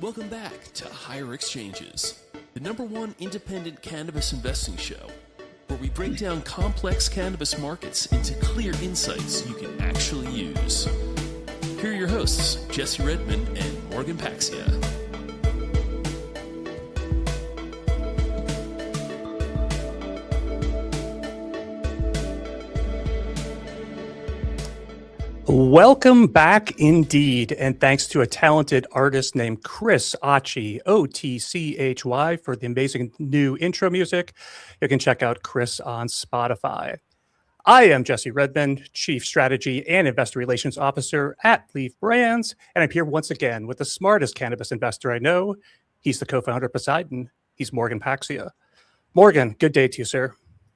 Welcome back to Higher Exchanges, the #1 independent cannabis investing show, where we break down complex cannabis markets into clear insights you can actually use. Here are your hosts, Jesse Redmond and Morgan Paxia. Welcome back indeed, and thanks to a talented artist named Chris Otchy, Otchy, for the amazing new intro music. You can check out Chris on Spotify. I am Jesse Redmond, Chief Strategy and Investor Relations Officer at Leaf Brands, and I'm here once again with the smartest cannabis investor I know. He's the co-founder of Poseidon. He's Morgan Paxia. Morgan, good day to you, sir.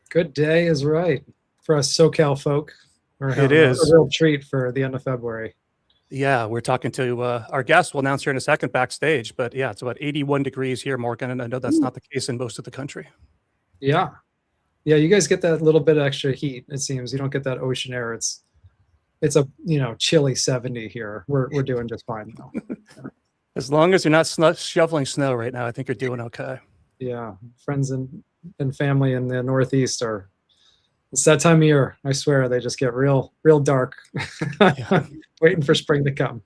Good day is right for us SoCal folk. It is a real treat for the end of February. Yeah, we're talking to our guest. We'll announce here in a second backstage, but yeah, it's about 81 degrees here, Morgan, and I know that's not the case in most of the country. Yeah, you guys get that little bit of extra heat. It seems you don't get that ocean air. It's a chilly 70 here. We're doing just fine now. As long as you're not shoveling snow right now, I think you're doing okay. Yeah, friends and family in the Northeast are. It's that time of year. I swear they just get real dark. Waiting for spring to come.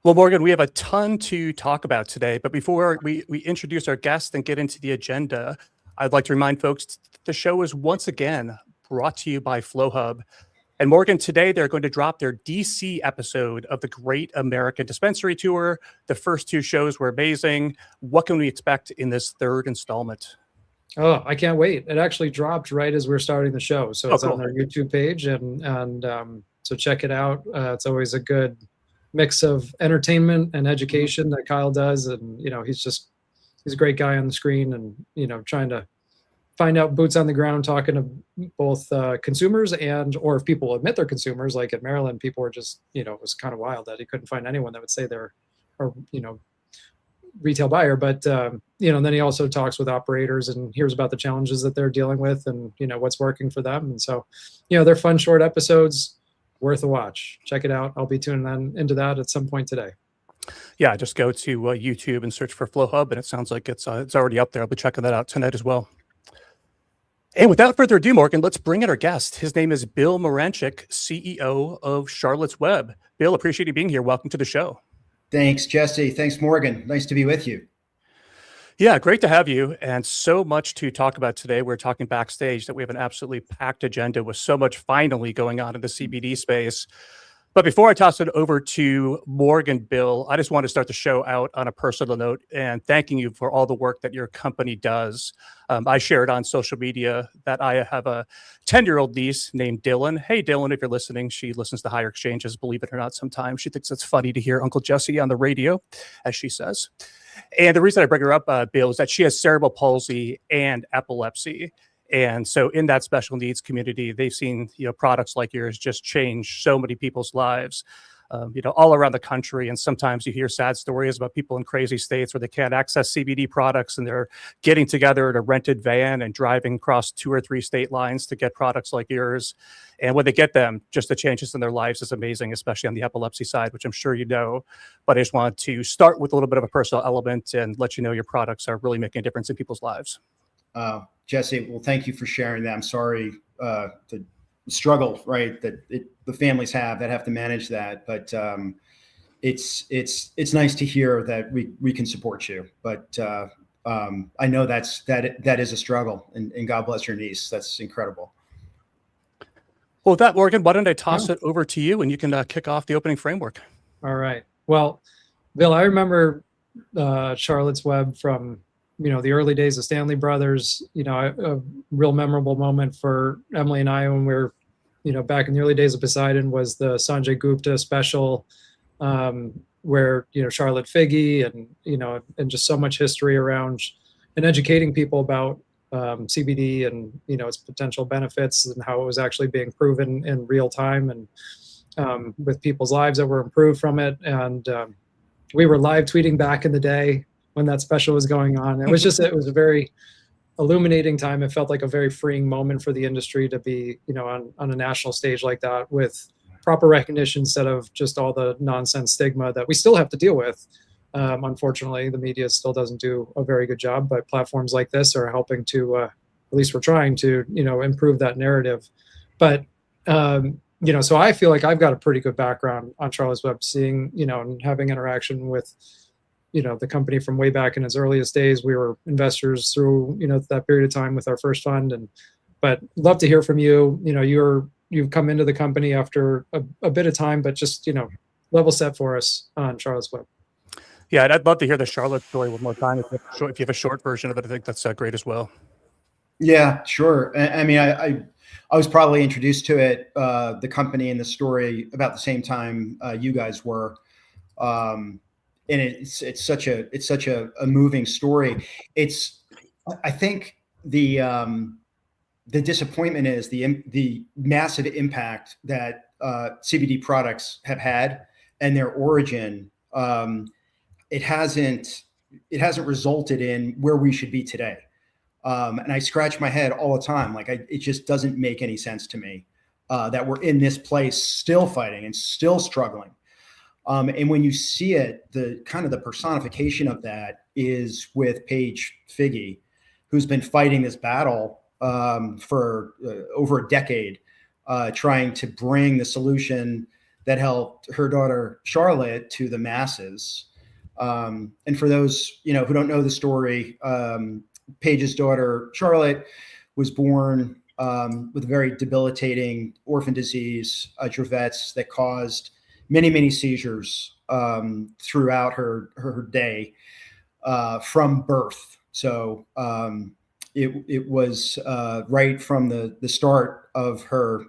Well, Morgan, we have a ton to talk about today, but before we introduce our guest and get into the agenda, I'd like to remind folks the show is once again brought to you by FlowHub. And Morgan, today they're going to drop their DC episode of the Great American Dispensary Tour. The first two shows were amazing. What can we expect in this third installment? Oh, I can't wait. It actually dropped right as we're starting the show. So it's cool. On their YouTube page. And so check it out. It's always a good mix of entertainment and education that Kyle does. And, he's a great guy on the screen and, trying to find out boots on the ground, talking to both consumers or if people admit they're consumers, like at Maryland, people were just, it was kind of wild that he couldn't find anyone that would say they're, retail buyer, but then he also talks with operators and hears about the challenges that they're dealing with and what's working for them. And so they're fun short episodes, worth a watch. Check it out. I'll be tuning into that at some point today. Yeah, just go to YouTube and search for FlowHub, and it sounds like it's already up there. I'll be checking that out tonight as well. And without further ado, Morgan, let's bring in our guest. His name is Bill Morachnick, CEO of Charlotte's Web. Bill, appreciate you being here. Welcome to the show. Thanks, Jesse. Thanks, Morgan. Nice to be with you. Yeah, great to have you. And so much to talk about today. We're talking backstage that we have an absolutely packed agenda with so much finally going on in the CBD space. But before I toss it over to Morgan, Bill, I just want to start the show out on a personal note and thanking you for all the work that your company does. I shared on social media that I have a 10-year-old niece named Dylan. Hey, Dylan, if you're listening, she listens to Higher Exchanges, believe it or not, sometimes. She thinks it's funny to hear Uncle Jesse on the radio, as she says. And the reason I bring her up, Bill, is that she has cerebral palsy and epilepsy. And so in that special needs community, they've seen, products like yours just change so many people's lives, all around the country. And sometimes you hear sad stories about people in crazy states where they can't access CBD products and they're getting together in a rented van and driving across 2 or 3 state lines to get products like yours. And when they get them, just the changes in their lives is amazing, especially on the epilepsy side, which I'm sure you know. But I just wanted to start with a little bit of a personal element and let you know your products are really making a difference in people's lives. Jesse, well, thank you for sharing that. I'm sorry the struggle, right, that the families have to manage that. But it's nice to hear that we can support you. But I know that is a struggle, and God bless your niece. That's incredible. Well, with that, Morgan, why don't I toss it over to you and you can kick off the opening framework. All right. Well, Bill, I remember Charlotte's Web from the early days of Stanley Brothers, a real memorable moment for Emily and I when we were, back in the early days of Poseidon was the Sanjay Gupta special, where, Charlotte Figge and just so much history around and educating people about CBD and, its potential benefits and how it was actually being proven in real time and with people's lives that were improved from it. And we were live tweeting back in the day when that special was going on. It was a very illuminating time. It felt like a very freeing moment for the industry to be, on a national stage like that with proper recognition instead of just all the nonsense stigma that we still have to deal with Unfortunately, the media still doesn't do a very good job, but platforms like this are helping to, at least we're trying to, improve that narrative. But, so I feel like I've got a pretty good background on Charlotte's Web, seeing, and having interaction with, the company from way back in its earliest days. We were investors through, that period of time with our first fund. But love to hear from you. You've come into the company after a bit of time, but just, level set for us on Charlotte's Web. Yeah, I'd love to hear the Charlotte story one more time. If you have a short version of it, I think that's great as well. Yeah, sure. I mean, I was probably introduced to it, the company and the story about the same time you guys were, and it's such a moving story. I think the disappointment is the massive impact that CBD products have had and their origin. It hasn't resulted in where we should be today. And I scratch my head all the time. Like it just doesn't make any sense to me that we're in this place still fighting and still struggling. And when you see it, the kind of the personification of that is with Paige Figge, who's been fighting this battle for over a decade, trying to bring the solution that helped her daughter Charlotte to the masses. And for those who don't know the story, Paige's daughter Charlotte was born with a very debilitating orphan disease, Dravet's, that caused many seizures throughout her day from birth. So it was right from the start of her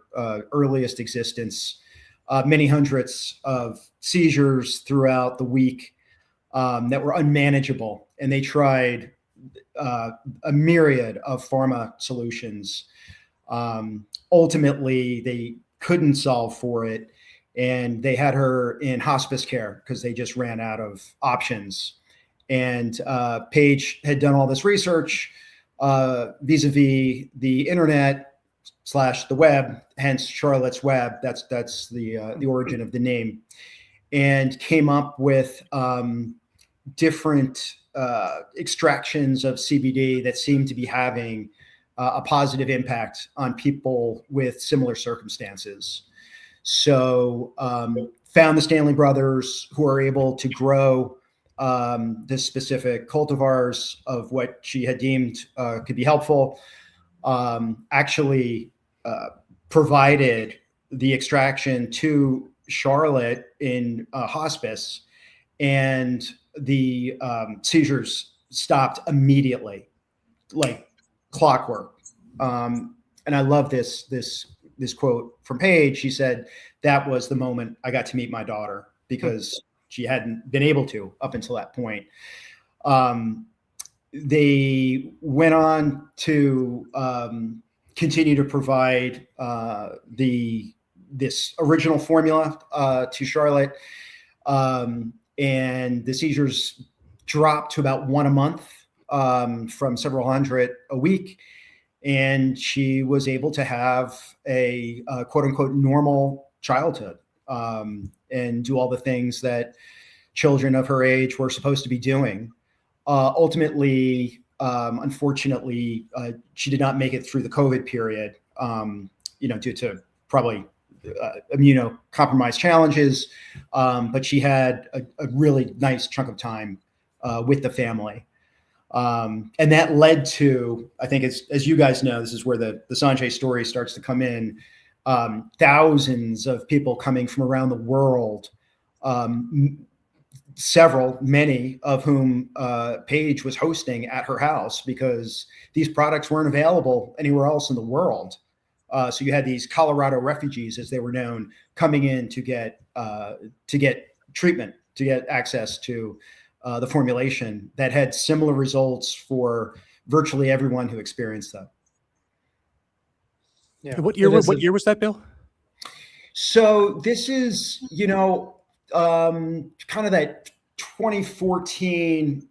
earliest existence, many hundreds of seizures throughout the week that were unmanageable, and they tried a myriad of pharma solutions. Ultimately, they couldn't solve for it, and they had her in hospice care because they just ran out of options. And Paige had done all this research vis-a-vis the internet / the web, hence Charlotte's Web. That's the origin of the name, and came up with different extractions of CBD that seem to be having a positive impact on people with similar circumstances. So found the Stanley brothers, who are able to grow this specific cultivars of what she had deemed could be helpful, actually provided the extraction to Charlotte in hospice, and the seizures stopped immediately, like clockwork. And I love this quote from Paige. She said, "That was the moment I got to meet my daughter," because she hadn't been able to up until that point. They went on to continue to provide this original formula to Charlotte, and the seizures dropped to about one a month from several hundred a week. And she was able to have a quote unquote normal childhood and do all the things that children of her age were supposed to be doing. Ultimately, unfortunately, she did not make it through the COVID period, due to probably immunocompromised challenges. But she had a really nice chunk of time with the family. And that led to, I think, as you guys know, this is where the Sanjay story starts to come in. Thousands of people coming from around the world, many of whom Paige was hosting at her house, because these products weren't available anywhere else in the world. So you had these Colorado refugees, as they were known, coming in to get treatment, to get access to the formulation that had similar results for virtually everyone who experienced them. Yeah. What year was that, Bill? So this is, kind of that 2014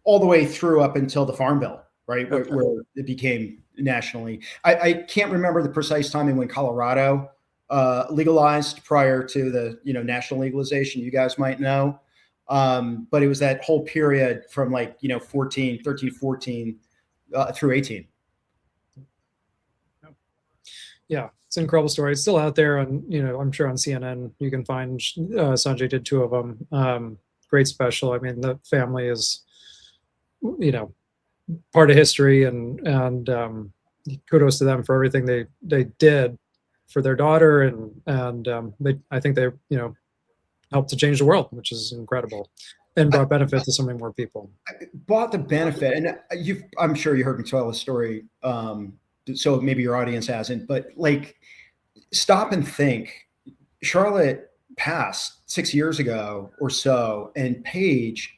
all the way through up until the Farm Bill, right? Okay. Where it became nationally. I can't remember the precise timing when Colorado legalized prior to the national legalization. You guys might know. But it was that whole period from like, 13, 14 through 18. Yeah, it's an incredible story. It's still out there on, I'm sure on CNN you can find, Sanjay did 2 of them. Great special. I mean, the family is, part of history, and kudos to them for everything they did for their daughter, and I think they helped to change the world, which is incredible, and brought benefit to so many more people. Brought the benefit, and I'm sure you heard me tell the story. So maybe your audience hasn't, but like, stop and think. Charlotte passed 6 years ago or so, and Paige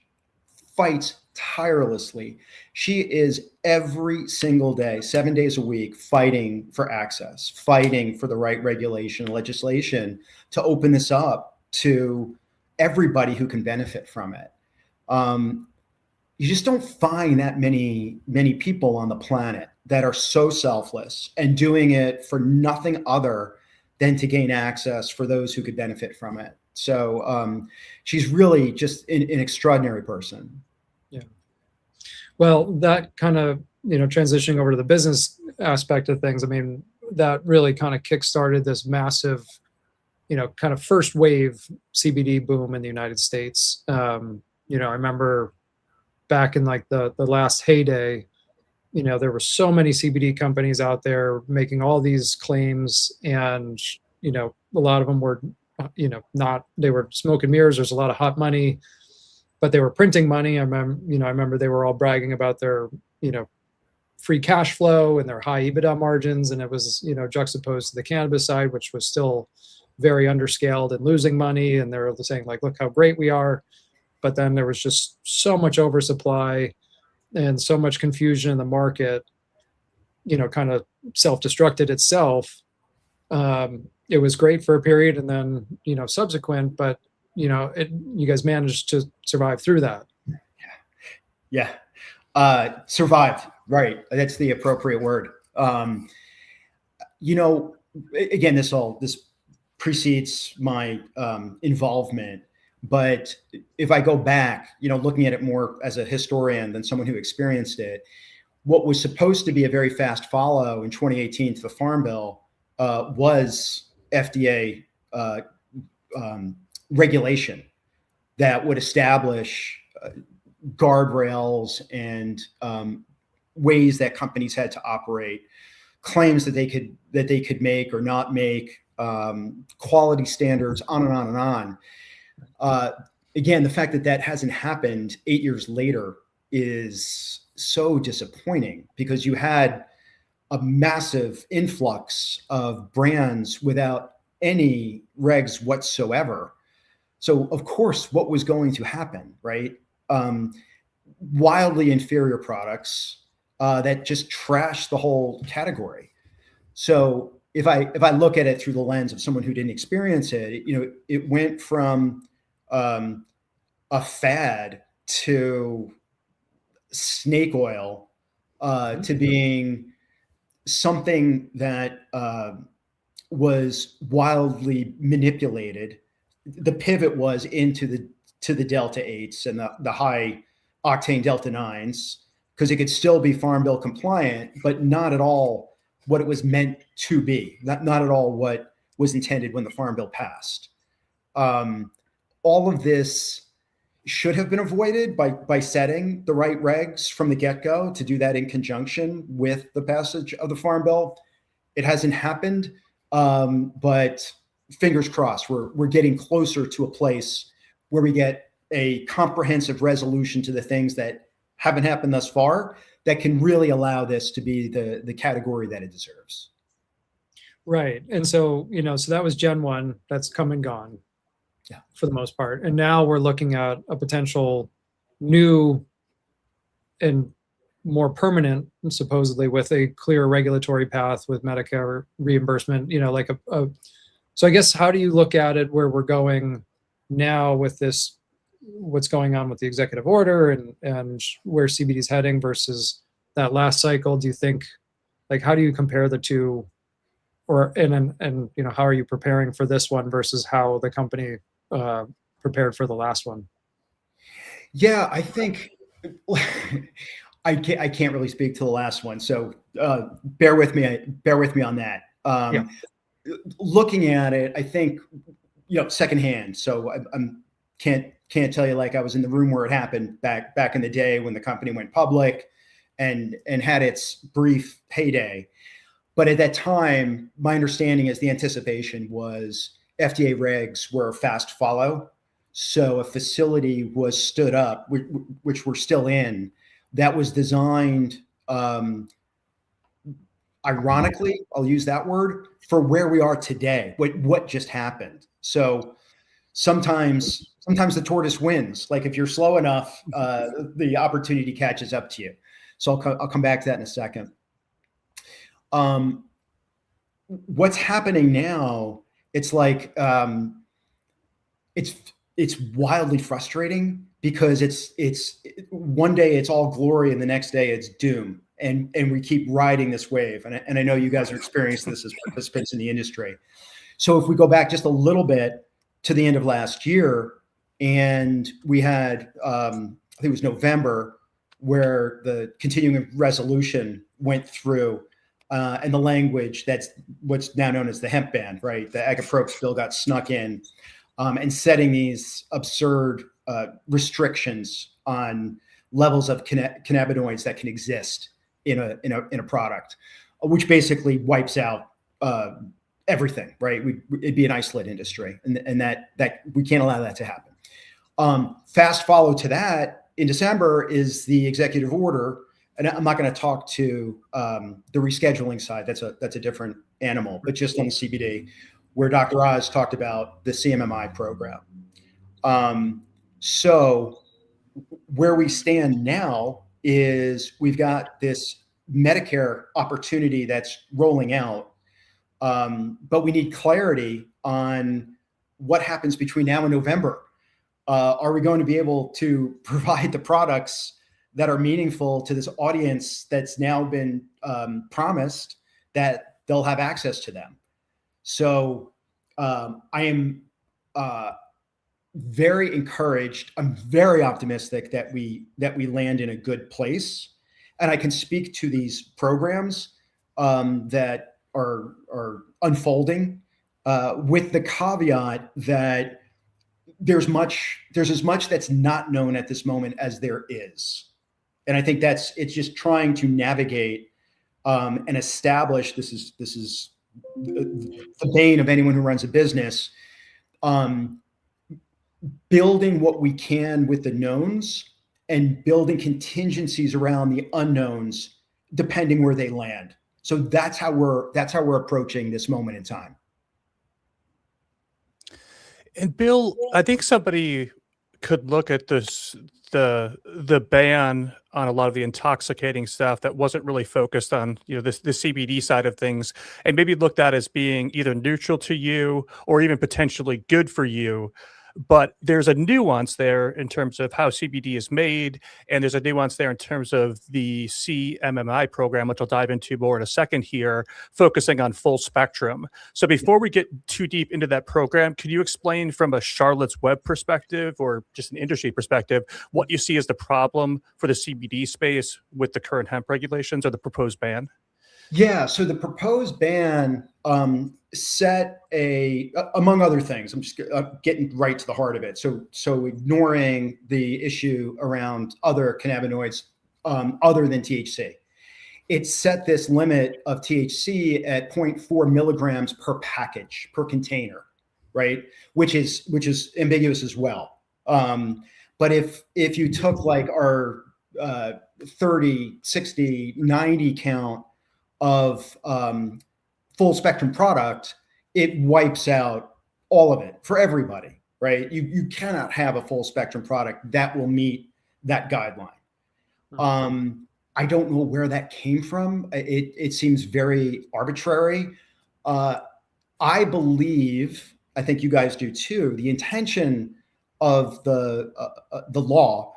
fights tirelessly. She is every single day, 7 days a week, fighting for access, fighting for the right regulation, legislation to open this up to everybody who can benefit from it. You just don't find that many people on the planet that are so selfless and doing it for nothing other than to gain access for those who could benefit from it. So she's really just an extraordinary person. Yeah. Well, that kind of, transitioning over to the business aspect of things, I mean, that really kind of kickstarted this massive, kind of first wave CBD boom in the United States. I remember back in like the last heyday, there were so many CBD companies out there making all these claims, and, a lot of them were, they were smoke and mirrors. There's a lot of hot money, but they were printing money. I remember they were all bragging about their, free cash flow and their high EBITDA margins. And it was, juxtaposed to the cannabis side, which was still very underscaled and losing money. And they're saying like, look how great we are. But then there was just so much oversupply and so much confusion in the market, kind of self-destructed itself. It was great for a period, and then, subsequent, but, you guys managed to survive through that. Yeah. Survived. Right. That's the appropriate word. Again, this precedes my involvement. But if I go back, looking at it more as a historian than someone who experienced it, what was supposed to be a very fast follow in 2018 to the Farm Bill was FDA regulation that would establish guardrails and ways that companies had to operate, claims that they could make or not make, quality standards, on and on and on. Again, the fact that hasn't happened 8 years later is so disappointing, because you had a massive influx of brands without any regs whatsoever. So of course, what was going to happen, right? Wildly inferior products that just trashed the whole category. So if I look at it through the lens of someone who didn't experience it, it went from a fad to snake oil to being something that was wildly manipulated. The pivot was into the Delta 8s and the high octane Delta 9s, because it could still be Farm Bill compliant, but not at all what it was meant to be. Not at all what was intended when the Farm Bill passed. All of this should have been avoided by setting the right regs from the get-go, to do that in conjunction with the passage of the Farm Bill. It hasn't happened, but fingers crossed, we're getting closer to a place where we get a comprehensive resolution to the things that haven't happened thus far, that can really allow this to be the category that it deserves. Right. And so, so that was Gen 1, that's come and gone. Yeah. For the most part. And now we're looking at a potential new and more permanent, supposedly, with a clear regulatory path with Medicare reimbursement, so I guess, how do you look at it, where we're going now with this, what's going on with the executive order and where CBD is heading versus that last cycle? Do you think, how do you compare the two, and how are you preparing for this one versus how the company prepared for the last one? Yeah, I think I can't really speak to the last one, so bear with me. Bear with me on that. Yeah. Looking at it, I think secondhand. So I'm can't tell you like I was in the room where it happened back in the day when the company went public and had its brief heyday. But at that time, my understanding is the anticipation was FDA regs were fast follow. So a facility was stood up, which we're still in, that was designed, ironically, I'll use that word, for where we are today, what just happened. So sometimes the tortoise wins. Like if you're slow enough, the opportunity catches up to you. So I'll come back to that in a second. What's happening now? It's like it's wildly frustrating because it's one day it's all glory and the next day it's doom, and we keep riding this wave. And I know you guys are experiencing this as participants in the industry. So if we go back just a little bit to the end of last year, and we had I think it was November, where the continuing resolution went through. And the language that's what's now known as the hemp ban, right? The Agapropes bill got snuck in, and setting these absurd restrictions on levels of cannabinoids that can exist in a product, which basically wipes out everything, right? It'd be an isolate industry, and that we can't allow that to happen. Fast follow to that in December is the executive order. And I'm not going to talk to the rescheduling side. That's a different animal, but just on the CBD, where Dr. Oz talked about the CMMI program. So where we stand now is we've got this Medicare opportunity that's rolling out, but we need clarity on what happens between now and November. Are we going to be able to provide the products that are meaningful to this audience that's now been promised that they'll have access to them? So I am very encouraged. I'm very optimistic that we land in a good place, and I can speak to these programs that are unfolding with the caveat that there's as much that's not known at this moment as there is. And I think it's just trying to navigate and establish. This is the bane of anyone who runs a business. Building what we can with the knowns and building contingencies around the unknowns, depending where they land. So that's how we're approaching this moment in time. And Bill, I think somebody could look at this, the ban on a lot of the intoxicating stuff that wasn't really focused on, the CBD side of things, and maybe looked at as being either neutral to you or even potentially good for you. But there's a nuance there in terms of how CBD is made, and there's a nuance there in terms of the CMMI program, which I'll dive into more in a second here, focusing on full spectrum. So before we get too deep into that program, can you explain from a Charlotte's Web perspective or just an industry perspective what you see as the problem for the CBD space with the current hemp regulations or the proposed ban? Yeah, so the proposed ban set among other things, I'm just getting right to the heart of it. So ignoring the issue around other cannabinoids other than THC, it set this limit of THC at 0.4 milligrams per package, per container, right? Which is ambiguous as well. But if you took like our 30, 60, 90 count of full spectrum product, it wipes out all of it for everybody, right? You cannot have a full spectrum product that will meet that guideline. I don't know where that came from. It seems very arbitrary. I believe, I think you guys do too, the intention of the law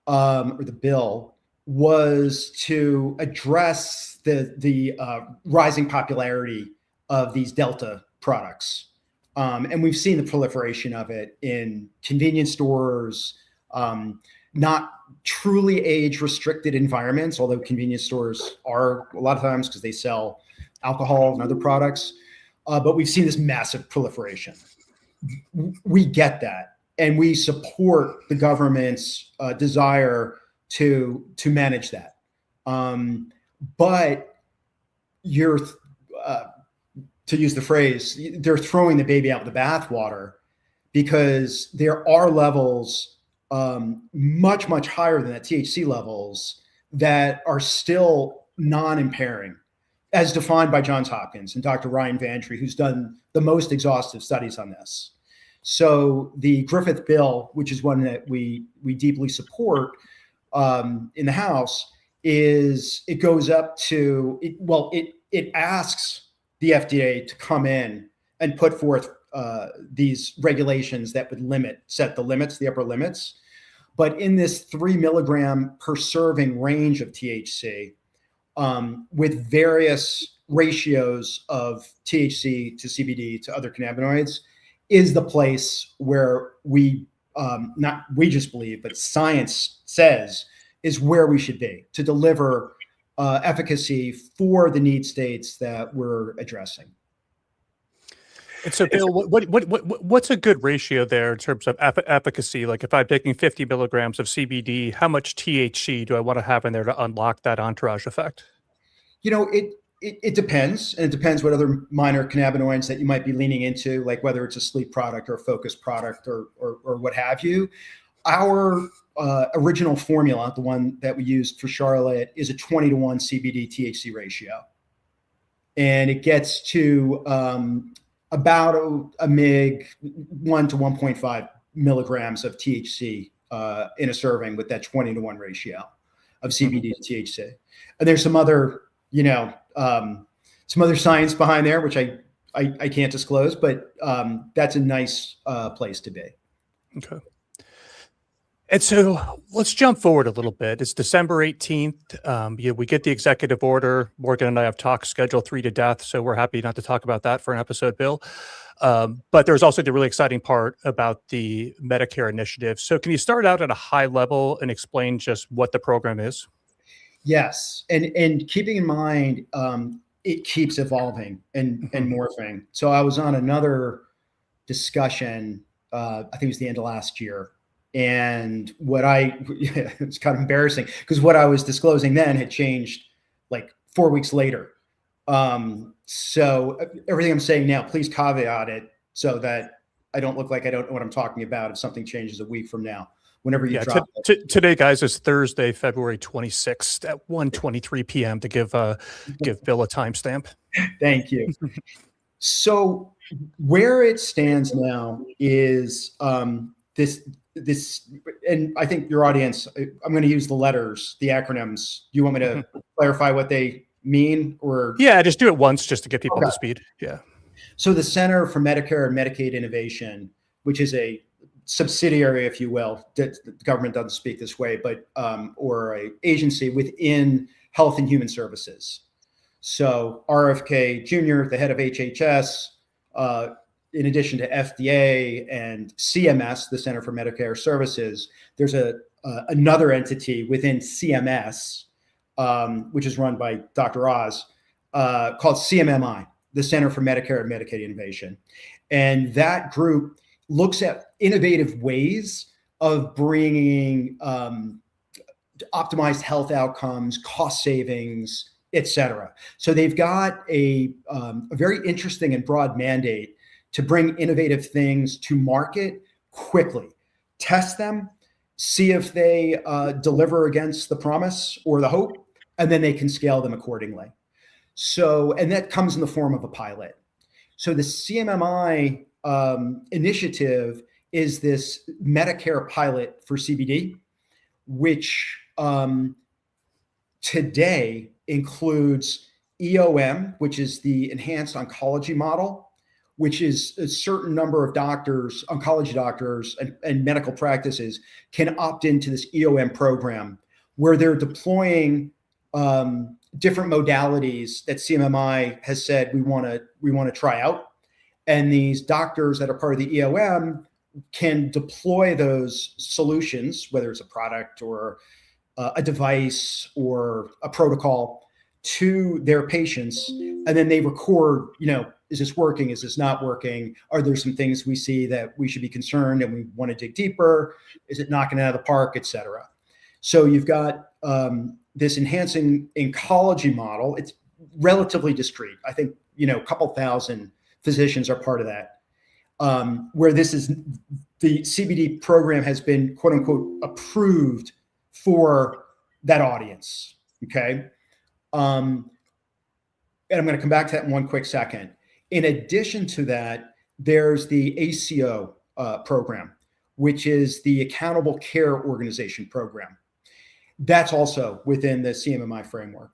or the bill was to address the rising popularity of these Delta products. And we've seen the proliferation of it in convenience stores, not truly age restricted environments, although convenience stores are a lot of times because they sell alcohol and other products. But we've seen this massive proliferation. We get that, and we support the government's desire to manage that. But you're, to use the phrase, they're throwing the baby out with the bathwater, because there are levels much, much higher than that, THC levels, that are still non-impairing, as defined by Johns Hopkins and Dr. Ryan Vantry, who's done the most exhaustive studies on this. So the Griffith bill, which is one that we deeply support in the House, it goes up to, it asks the FDA to come in and put forth these regulations that would set the upper limits. But in this 3 milligram per serving range of THC, with various ratios of THC to CBD to other cannabinoids, is the place where not we just believe, but science says is where we should be to deliver efficacy for the need states that we're addressing. And so, Bill, what's a good ratio there in terms of efficacy? Like, if I'm taking 50 milligrams of CBD, how much THC do I want to have in there to unlock that entourage effect? It depends, and it depends what other minor cannabinoids that you might be leaning into, like whether it's a sleep product or a focus product or what have you. Our original formula, the one that we used for Charlotte, is a 20-to-1 CBD THC ratio, and it gets to about a mig, 1 to 1.5 milligrams of THC in a serving with that 20-to-1 ratio of CBD to THC. And there's some other, some other science behind there, which I can't disclose, but that's a nice place to be. Okay. And so let's jump forward a little bit. It's December 18th. We get the executive order. Morgan and I have talked Schedule 3 to death, so we're happy not to talk about that for an episode, Bill. But there's also the really exciting part about the Medicare initiative. So can you start out at a high level and explain just what the program is? Yes. And keeping in mind, it keeps evolving and morphing. So I was on another discussion, I think it was the end of last year. And it's kind of embarrassing because what I was disclosing then had changed like 4 weeks later. So everything I'm saying now, please caveat it so that I don't look like I don't know what I'm talking about if something changes a week from now, whenever you drop it. Today, guys, is Thursday, February 26th at 1:23 p.m. to give Bill a timestamp. Thank you. So where it stands now is this, and I think your audience, I'm going to use the letters, the acronyms. Do you want me to clarify what they mean, or? Yeah, just do it once just to get people up to speed. Yeah. So the Center for Medicare and Medicaid Innovation, which is a subsidiary, if you will, the government doesn't speak this way, but or a agency within Health and Human Services. So RFK Jr., the head of HHS, in addition to FDA and CMS, the Center for Medicare Services, there's another entity within CMS, which is run by Dr. Oz, called CMMI, the Center for Medicare and Medicaid Innovation. And that group looks at innovative ways of bringing optimized health outcomes, cost savings, et cetera. So they've got a very interesting and broad mandate to bring innovative things to market quickly, test them, see if they deliver against the promise or the hope, and then they can scale them accordingly. So, and that comes in the form of a pilot. So the CMMI initiative is this Medicare pilot for CBD, which today includes EOM, which is the enhanced oncology model, which is a certain number of doctors, oncology doctors and medical practices can opt into this EOM program where they're deploying different modalities that CMMI has said we want to try out. And these doctors that are part of the EOM can deploy those solutions, whether it's a product or a device or a protocol, to their patients, and then they record, is this working? Is this not working? Are there some things we see that we should be concerned and we want to dig deeper? Is it knocking it out of the park, et cetera? So you've got this enhancing oncology model. It's relatively discrete. I think, a couple thousand physicians are part of that, where the CBD program has been, quote unquote, approved for that audience. Okay. And I'm going to come back to that in one quick second. In addition to that, there's the ACO program, which is the Accountable Care Organization program. That's also within the CMMI framework.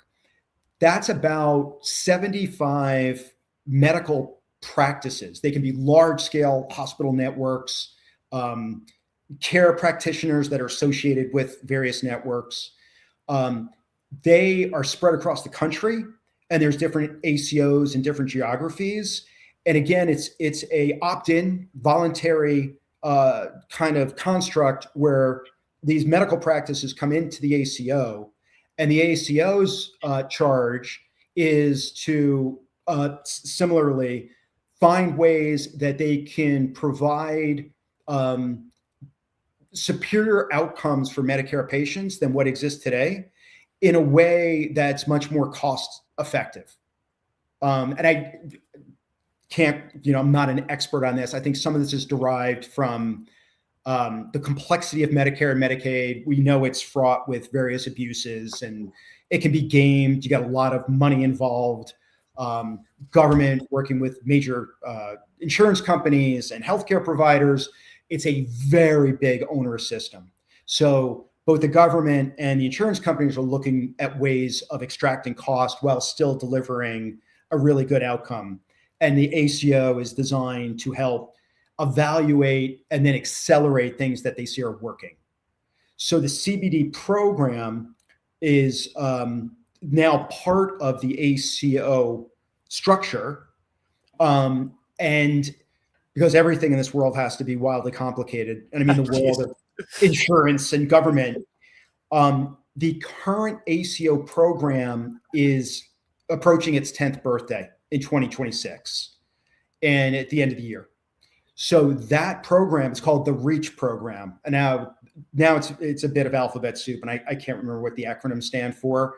That's about 75 medical practices. They can be large-scale hospital networks, care practitioners that are associated with various networks. They are spread across the country, and there's different ACOs in different geographies. And again, it's a opt-in, voluntary kind of construct where these medical practices come into the ACO, and the ACO's charge is to similarly find ways that they can provide superior outcomes for Medicare patients than what exists today, in a way that's much more cost effective. And I can't, I'm not an expert on this. I think some of this is derived from the complexity of Medicare and Medicaid. We know it's fraught with various abuses and it can be gamed. You got a lot of money involved, government working with major insurance companies and healthcare providers. It's a very big onerous system. So both the government and the insurance companies are looking at ways of extracting cost while still delivering a really good outcome. And the ACO is designed to help evaluate and then accelerate things that they see are working. So the CBD program is now part of the ACO structure. And because everything in this world has to be wildly complicated, and I mean the world of insurance and government, the current ACO program is approaching its 10th birthday in 2026 and at the end of the year. So that program is called the REACH program. And now it's a bit of alphabet soup, and I can't remember what the acronym stand for,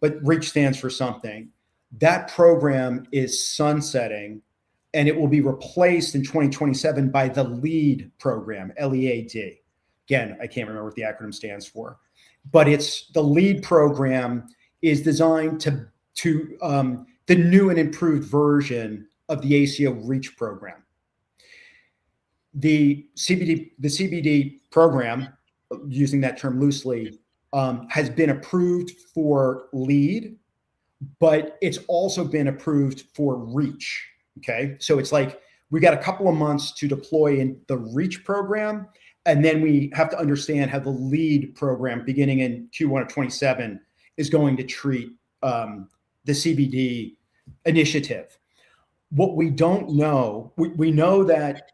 but REACH stands for something. That program is sunsetting, and it will be replaced in 2027 by the LEAD program, LEAD. Again, I can't remember what the acronym stands for, but it's the LEAD program is designed to the new and improved version of the ACO REACH program. The CBD program, using that term loosely, has been approved for LEAD, but it's also been approved for REACH. Okay, so it's like we got a couple of months to deploy in the REACH program, and then we have to understand how the LEAD program, beginning in Q1 of 27, is going to treat the CBD initiative. What we don't know, we know that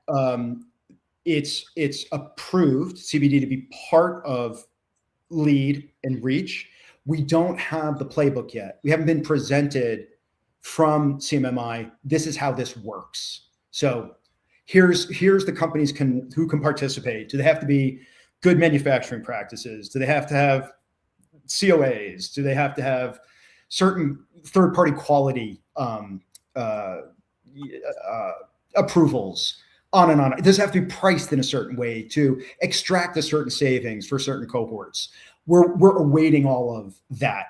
it's approved CBD to be part of LEAD and REACH. We don't have the playbook yet. We haven't been presented from CMMI. This is how this works. So here's the companies who can participate. Do they have to be good manufacturing practices? Do they have to have COAs? Do they have to have certain third-party quality approvals? On and on. It does have to be priced in a certain way to extract a certain savings for certain cohorts. We're awaiting all of that.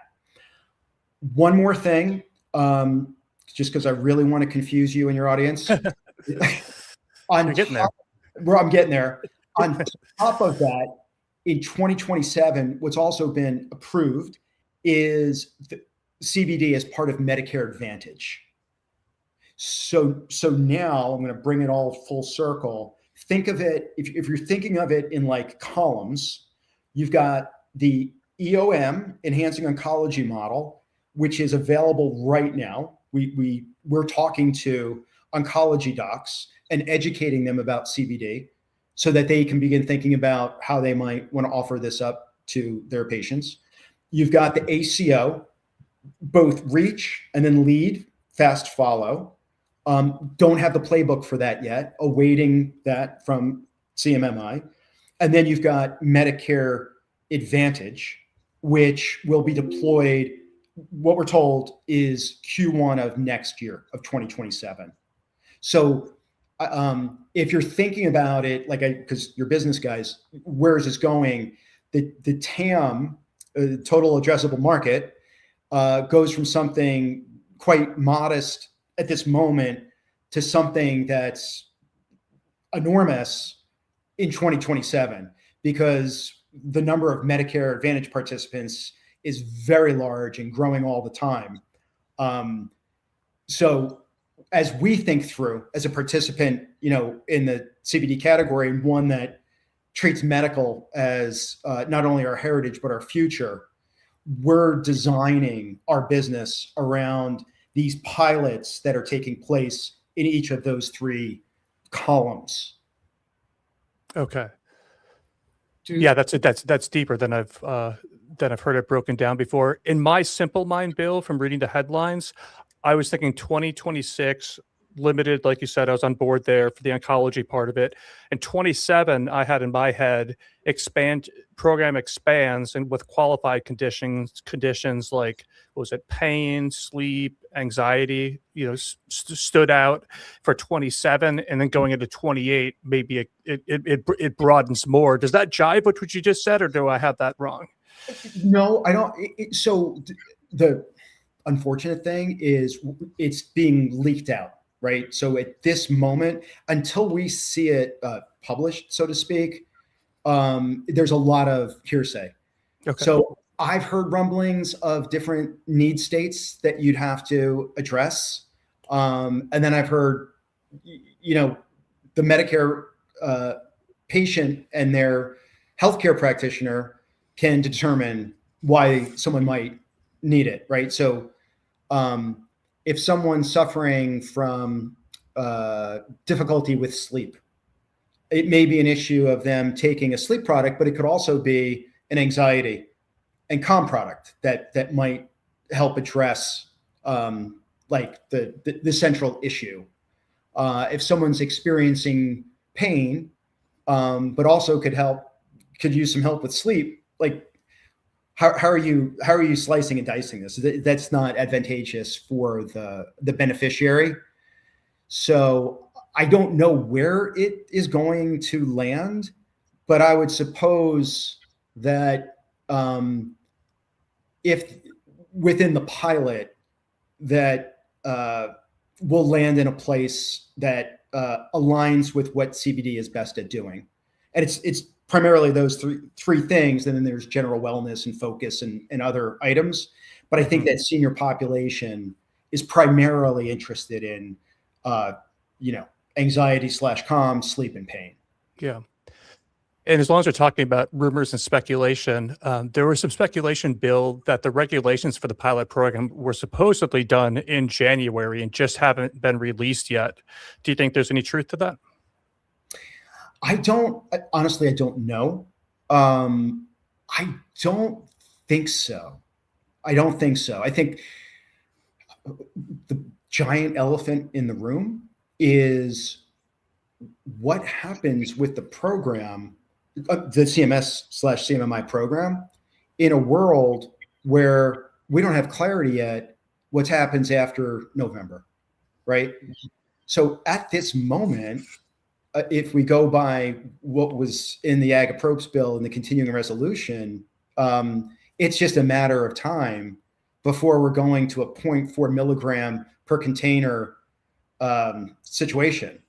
One more thing, just because I really want to confuse you and your audience. I'm getting there. On top of that, in 2027, what's also been approved is the CBD as part of Medicare Advantage. So now I'm going to bring it all full circle. Think of it, if you're thinking of it in like columns, you've got the EOM, Enhancing Oncology Model, which is available right now. We're talking to oncology docs and educating them about CBD. so that they can begin thinking about how they might want to offer this up to their patients. You've got the ACO, both reach and then lead, fast follow. Don't have the playbook for that yet, awaiting that from CMMI. And then you've got Medicare Advantage, which will be deployed, what we're told is Q1 of next year, of 2027. So if you're thinking about it, because you're business guys, where is this going? The TAM, total addressable market, goes from something quite modest at this moment to something that's enormous in 2027, because the number of Medicare Advantage participants is very large and growing all the time. So as we think through, as a participant, in the CBD category, and one that treats medical as not only our heritage but our future, we're designing our business around these pilots that are taking place in each of those three columns. Okay. Yeah, that's deeper than I've heard it broken down before. In my simple mind, Bill, from reading the headlines, I was thinking 2026 limited, like you said. I was on board there for the oncology part of it. And 27, I had in my head, program expands, and with qualified conditions like, what was it, pain, sleep, anxiety, stood out for 27, and then going into 28, maybe it broadens more. Does that jive with what you just said, or do I have that wrong? No, I don't. So the unfortunate thing is it's being leaked out, right? So at this moment, until we see it published, so to speak, there's a lot of hearsay. Okay. So I've heard rumblings of different need states that you'd have to address. And then I've heard, the Medicare patient and their healthcare practitioner can determine why someone might need it, right? So if someone's suffering from difficulty with sleep, it may be an issue of them taking a sleep product, but it could also be an anxiety and calm product that might help address the central issue. If someone's experiencing pain, but also could use some help with sleep, how are you slicing and dicing this? That's not advantageous for the beneficiary. So I don't know where it is going to land, but I would suppose that if within the pilot, that will land in a place that aligns with what CBD is best at doing. And it's primarily those three things. And then there's general wellness and focus and other items. But I think that senior population is primarily interested in, anxiety/calm, sleep, and pain. Yeah. And as long as we're talking about rumors and speculation, there was some speculation, Bill, that the regulations for the pilot program were supposedly done in January and just haven't been released yet. Do you think there's any truth to that? Honestly, I don't know. I don't think so. I think the giant elephant in the room is what happens with the program, the CMS/CMMI program, in a world where we don't have clarity yet what happens after November, right? So at this moment, if we go by what was in the Ag Approps bill and the continuing resolution, it's just a matter of time before we're going to a 0.4 milligram per container situation.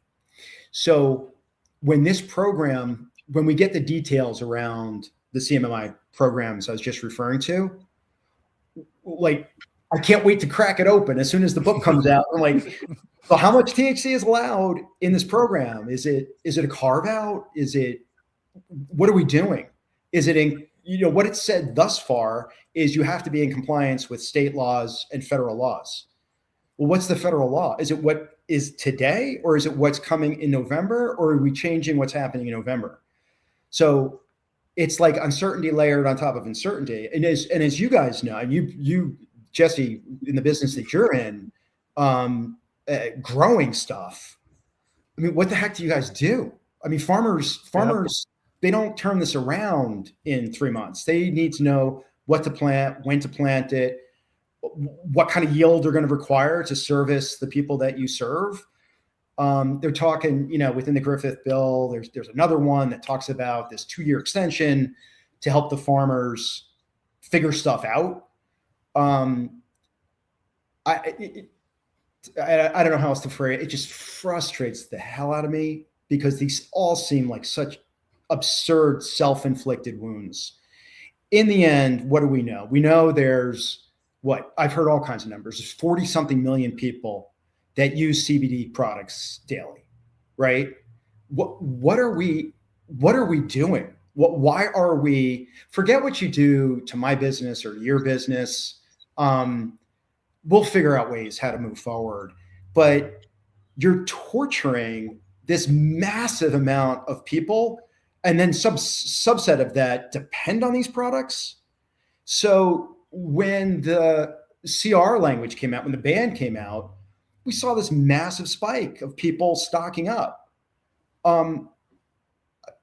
So when we get the details around the CMMI programs I was just referring to, I can't wait to crack it open as soon as the book comes out. I'm like, so how much THC is allowed in this program? Is it a carve out? What are we doing? Is it in, what it said thus far is you have to be in compliance with state laws and federal laws. Well, what's the federal law? Is is today, or is it what's coming in November, or are we changing what's happening in November? So it's like uncertainty layered on top of uncertainty. And as you guys know, and you Jesse, in the business that you're in, growing stuff. I mean, what the heck do you guys do? I mean, farmers, they don't turn this around in 3 months. They need to know what to plant, when to plant it, what kind of yield they're going to require to service the people that you serve. They're talking, within the Griffith bill, there's another one that talks about this 2-year extension to help the farmers figure stuff out. I don't know how else to phrase it. It just frustrates the hell out of me because these all seem like such absurd self-inflicted wounds. In the end, what do we know? We know there's I've heard all kinds of numbers. There's 40 something million people that use CBD products daily, right? What are we doing? Why are we, forget what you do to my business or your business. We'll figure out ways how to move forward, but you're torturing this massive amount of people, and then subset of that depend on these products. So when the CR language came out, when the ban came out, we saw this massive spike of people stocking up. And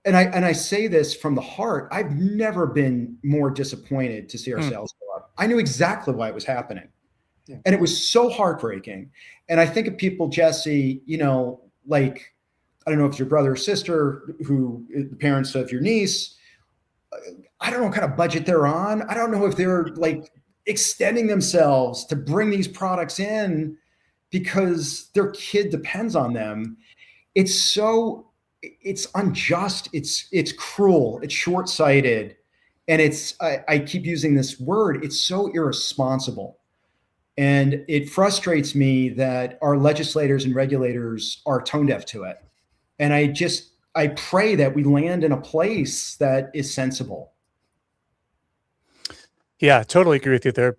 I say this from the heart. I've never been more disappointed to see our sales go up. I knew exactly why it was happening. Yeah. And it was so heartbreaking. And I think of people, Jesse, like, I don't know if it's your brother or sister, who the parents of your niece, I don't know what kind of budget they're on. I don't know if they're like extending themselves to bring these products in because their kid depends on them. It's unjust. It's cruel. It's short-sighted. And I keep using this word. It's so irresponsible. And it frustrates me that our legislators and regulators are tone deaf to it. And I pray that we land in a place that is sensible. Yeah, totally agree with you there.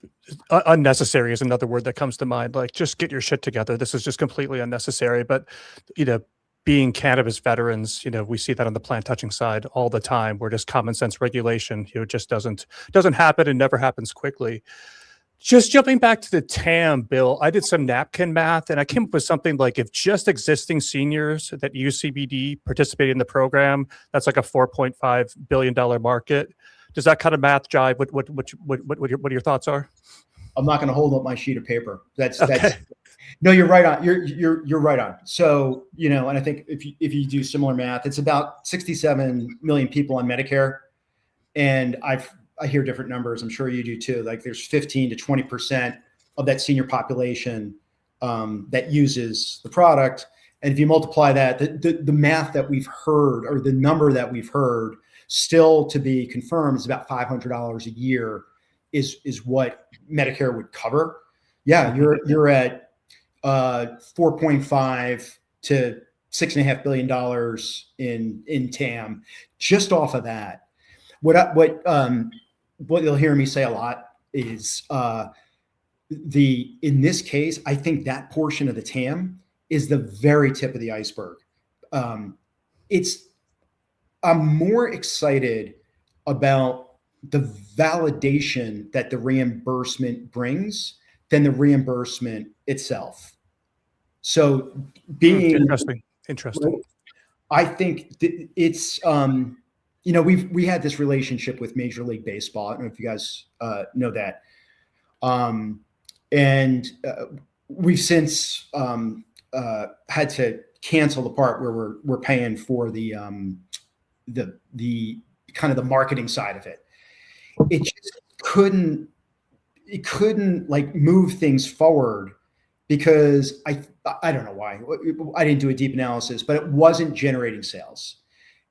Unnecessary is another word that comes to mind. Like, just get your shit together. This is just completely unnecessary. But, being cannabis veterans, we see that on the plant touching side all the time, where just common sense regulation, just doesn't happen and never happens quickly. Just jumping back to the TAM, Bill, I did some napkin math and I came up with something like, if just existing seniors that use CBD participate in the program, that's like a $4.5 billion market. Does that kind of math jive? What your thoughts are? I'm not going to hold up my sheet of paper. That's okay. No, you're right on. You're right on. So, and I think if you do similar math, it's about 67 million people on Medicare. And I hear different numbers. I'm sure you do too. Like, there's 15 to 20% of that senior population that uses the product. And if you multiply that, the math that we've heard, or the number that we've heard still to be confirmed, is about $500 a year is what Medicare would cover. Yeah, you're at 4.5 to $6.5 billion in TAM just off of that. What you'll hear me say a lot is in this case, I think that portion of the TAM is the very tip of the iceberg. I'm more excited about the validation that the reimbursement brings than the reimbursement itself. So being interesting. I think it's we had this relationship with Major League Baseball. I don't know if you guys know that, and we've since had to cancel the part where we're paying for the kind of the marketing side of it. It just couldn't like move things forward because I don't know why. I didn't do a deep analysis, but it wasn't generating sales.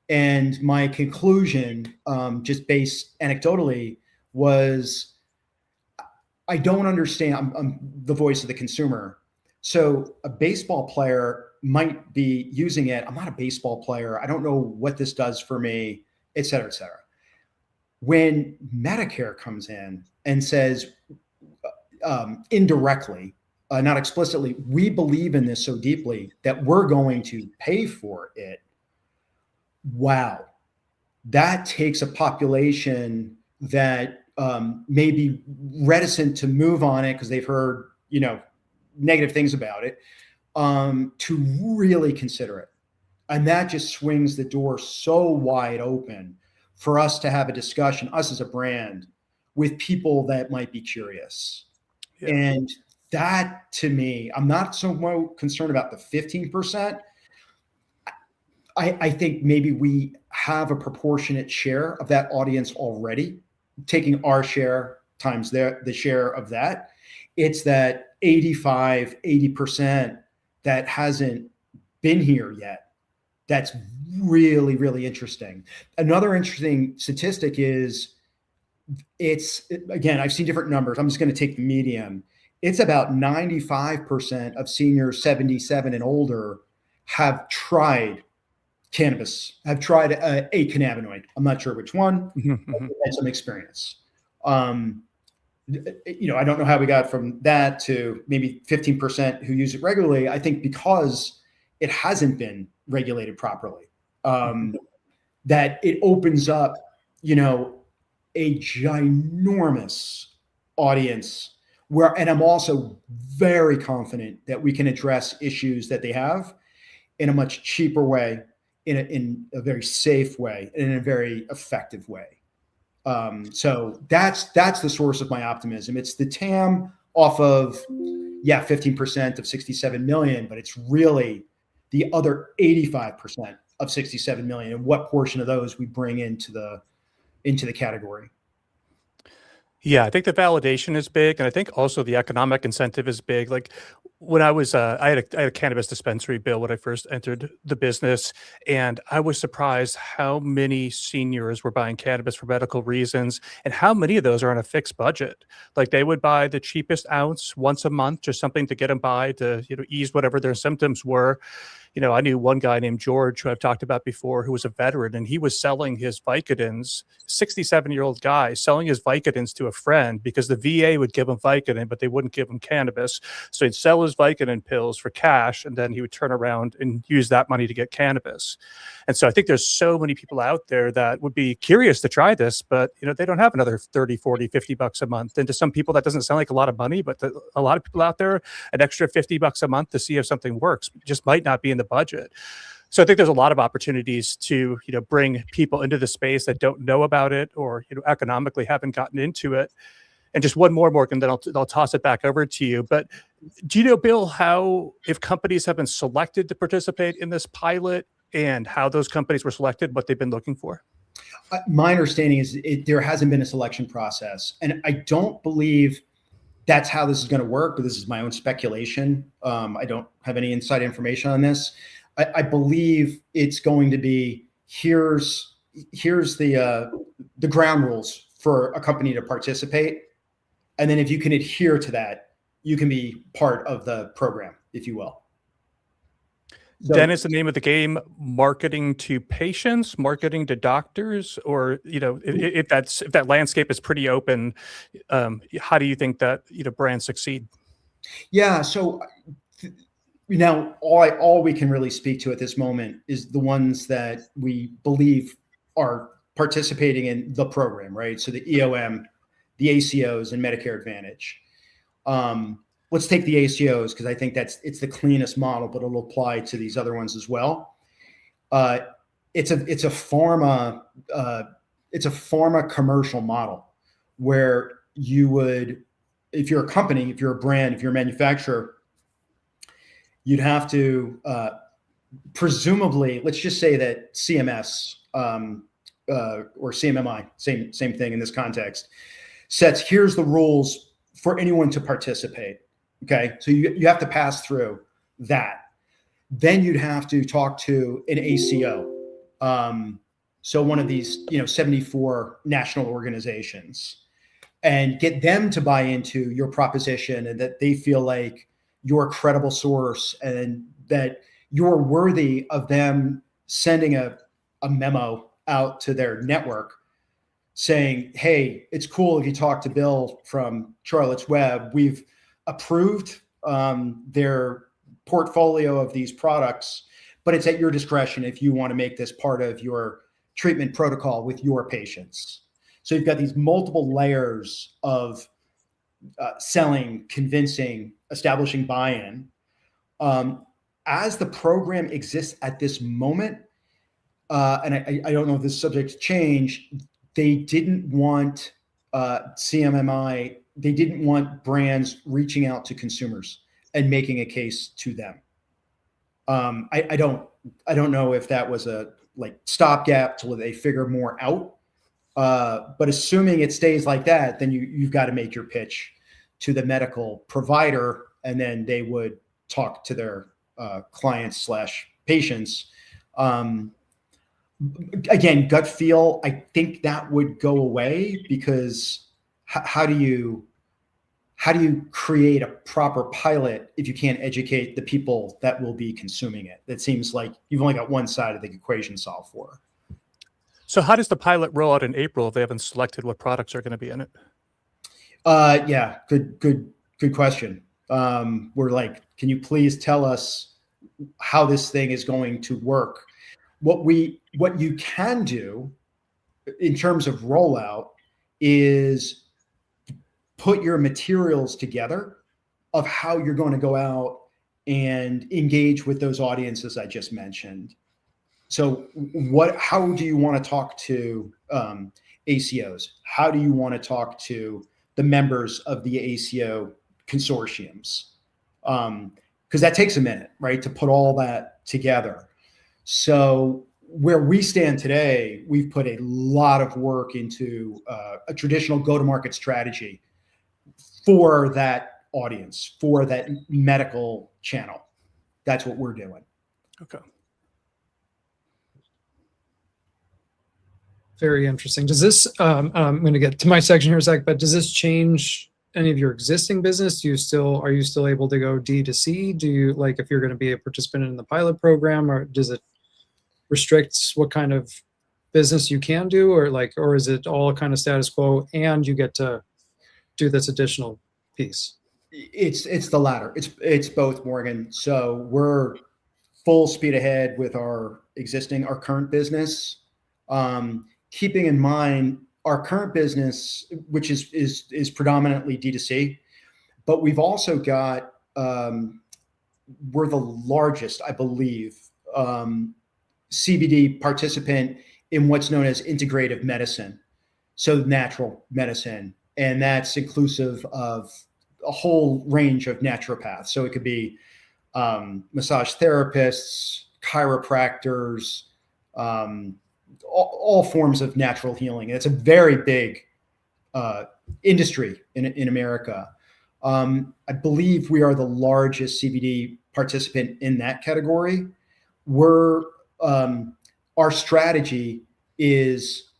And my conclusion, just based anecdotally, was I don't understand. I'm the voice of the consumer. So a baseball player might be using it. I'm not a baseball player. I don't know what this does for me, et cetera, et cetera. When Medicare comes in and says indirectly, not explicitly, we believe in this so deeply that we're going to pay for it. Wow. That takes a population that may be reticent to move on it because they've heard, negative things about it, to really consider it. And that just swings the door so wide open for us to have a discussion, us as a brand, with people that might be curious. Yeah. And that, to me, I'm not so concerned about the 15%. I think maybe we have a proportionate share of that audience already, taking our share times the share of that. It's that 80% that hasn't been here yet. That's really, really interesting. Another interesting statistic is again, I've seen different numbers. I'm just going to take the median. It's about 95% of seniors 77 and older have tried cannabis, have tried a cannabinoid. I'm not sure which one, but had some experience. I don't know how we got from that to maybe 15% who use it regularly. I think because it hasn't been regulated properly, that it opens up, a ginormous audience and I'm also very confident that we can address issues that they have in a much cheaper way, in a very safe way, and in a very effective way. So that's the source of my optimism. It's the TAM off of, 15% of 67 million, but it's really the other 85% of 67 million and what portion of those we bring into the category. Yeah, I think the validation is big, and I think also the economic incentive is big. Like when I was, I had a cannabis dispensary, Bill, when I first entered the business, and I was surprised how many seniors were buying cannabis for medical reasons, and how many of those are on a fixed budget. Like they would buy the cheapest ounce once a month, just something to get them by to ease whatever their symptoms were. I knew one guy named George, who I've talked about before, who was a veteran, and he was selling his Vicodins, 67-year-old guy, selling his Vicodins to a friend because the VA would give him Vicodin, but they wouldn't give him cannabis. So he'd sell his Vicodin pills for cash, and then he would turn around and use that money to get cannabis. And so I think there's so many people out there that would be curious to try this, but they don't have another 30, 40, 50 bucks a month. And to some people, that doesn't sound like a lot of money, but a lot of people out there, an extra 50 bucks a month to see if something works just might not be in the budget. So I think there's a lot of opportunities to, bring people into the space that don't know about it or, economically haven't gotten into it. And just one more, Morgan, then I'll toss it back over to you. But do you know, Bill, if companies have been selected to participate in this pilot and how those companies were selected, what they've been looking for? My understanding is there hasn't been a selection process. And I don't believe that's how this is going to work, but this is my own speculation. I don't have any inside information on this. I believe it's going to be here's the ground rules for a company to participate, and then if you can adhere to that, you can be part of the program, if you will. So, then is the name of the game marketing to patients, marketing to doctors, or if that landscape is pretty open, how do you think that brands succeed? Yeah, so now all we can really speak to at this moment is the ones that we believe are participating in the program, right? So the EOM, the ACOs, and Medicare Advantage. Let's take the ACOs because I think it's the cleanest model, but it'll apply to these other ones as well. It's a pharma commercial model where you would, if you're a company, if you're a brand, if you're a manufacturer, you'd have to presumably, let's just say that CMS or CMMI, same thing in this context, sets here's the rules for anyone to participate. Okay, so you have to pass through that. Then you'd have to talk to an ACO. So one of these, 74 national organizations, and get them to buy into your proposition and that they feel like you're a credible source and that you're worthy of them sending a memo out to their network saying, hey, it's cool if you talk to Bill from Charlotte's Web. We've approved their portfolio of these products, but it's at your discretion if you want to make this part of your treatment protocol with your patients. So you've got these multiple layers of selling, convincing, establishing buy-in. As the program exists at this moment, and I don't know if this is subject to change, they didn't want CMMI, they didn't want brands reaching out to consumers and making a case to them. I don't know if that was a stopgap till they figure more out. But assuming it stays like that, then you've got to make your pitch to the medical provider, and then they would talk to their clients / patients. Again, gut feel, I think that would go away, because how do you create a proper pilot if you can't educate the people that will be consuming it? That seems like you've only got one side of the equation solved for. So how does the pilot roll out in April if they haven't selected what products are going to be in it? Yeah, good question. We're like, can you please tell us how this thing is going to work? What you can do in terms of rollout is put your materials together of how you're going to go out and engage with those audiences I just mentioned. So how do you want to talk to ACOs? How do you want to talk to the members of the ACO consortiums? Because that takes a minute, right, to put all that together. So where we stand today, we've put a lot of work into a traditional go-to-market strategy for that audience, for that medical channel. That's what we're doing. Okay. Very interesting. Does this, I'm going to get to my section here in a sec, but does this change any of your existing business? Are you still able to go D to C? Do you, like, if you're going to be a participant in the pilot program, or does it restrict what kind of business you can do, or is it all kind of status quo and you get to do this additional piece? It's the latter. It's both, Morgan. So we're full speed ahead with our current business. Keeping in mind our current business, which is predominantly D2C, but we've also got, we're the largest, I believe, CBD participant in what's known as integrative medicine. So natural medicine, and that's inclusive of a whole range of naturopaths. So it could be massage therapists, chiropractors, all forms of natural healing. And it's a very big industry in America. I believe we are the largest CBD participant in that category. Our strategy is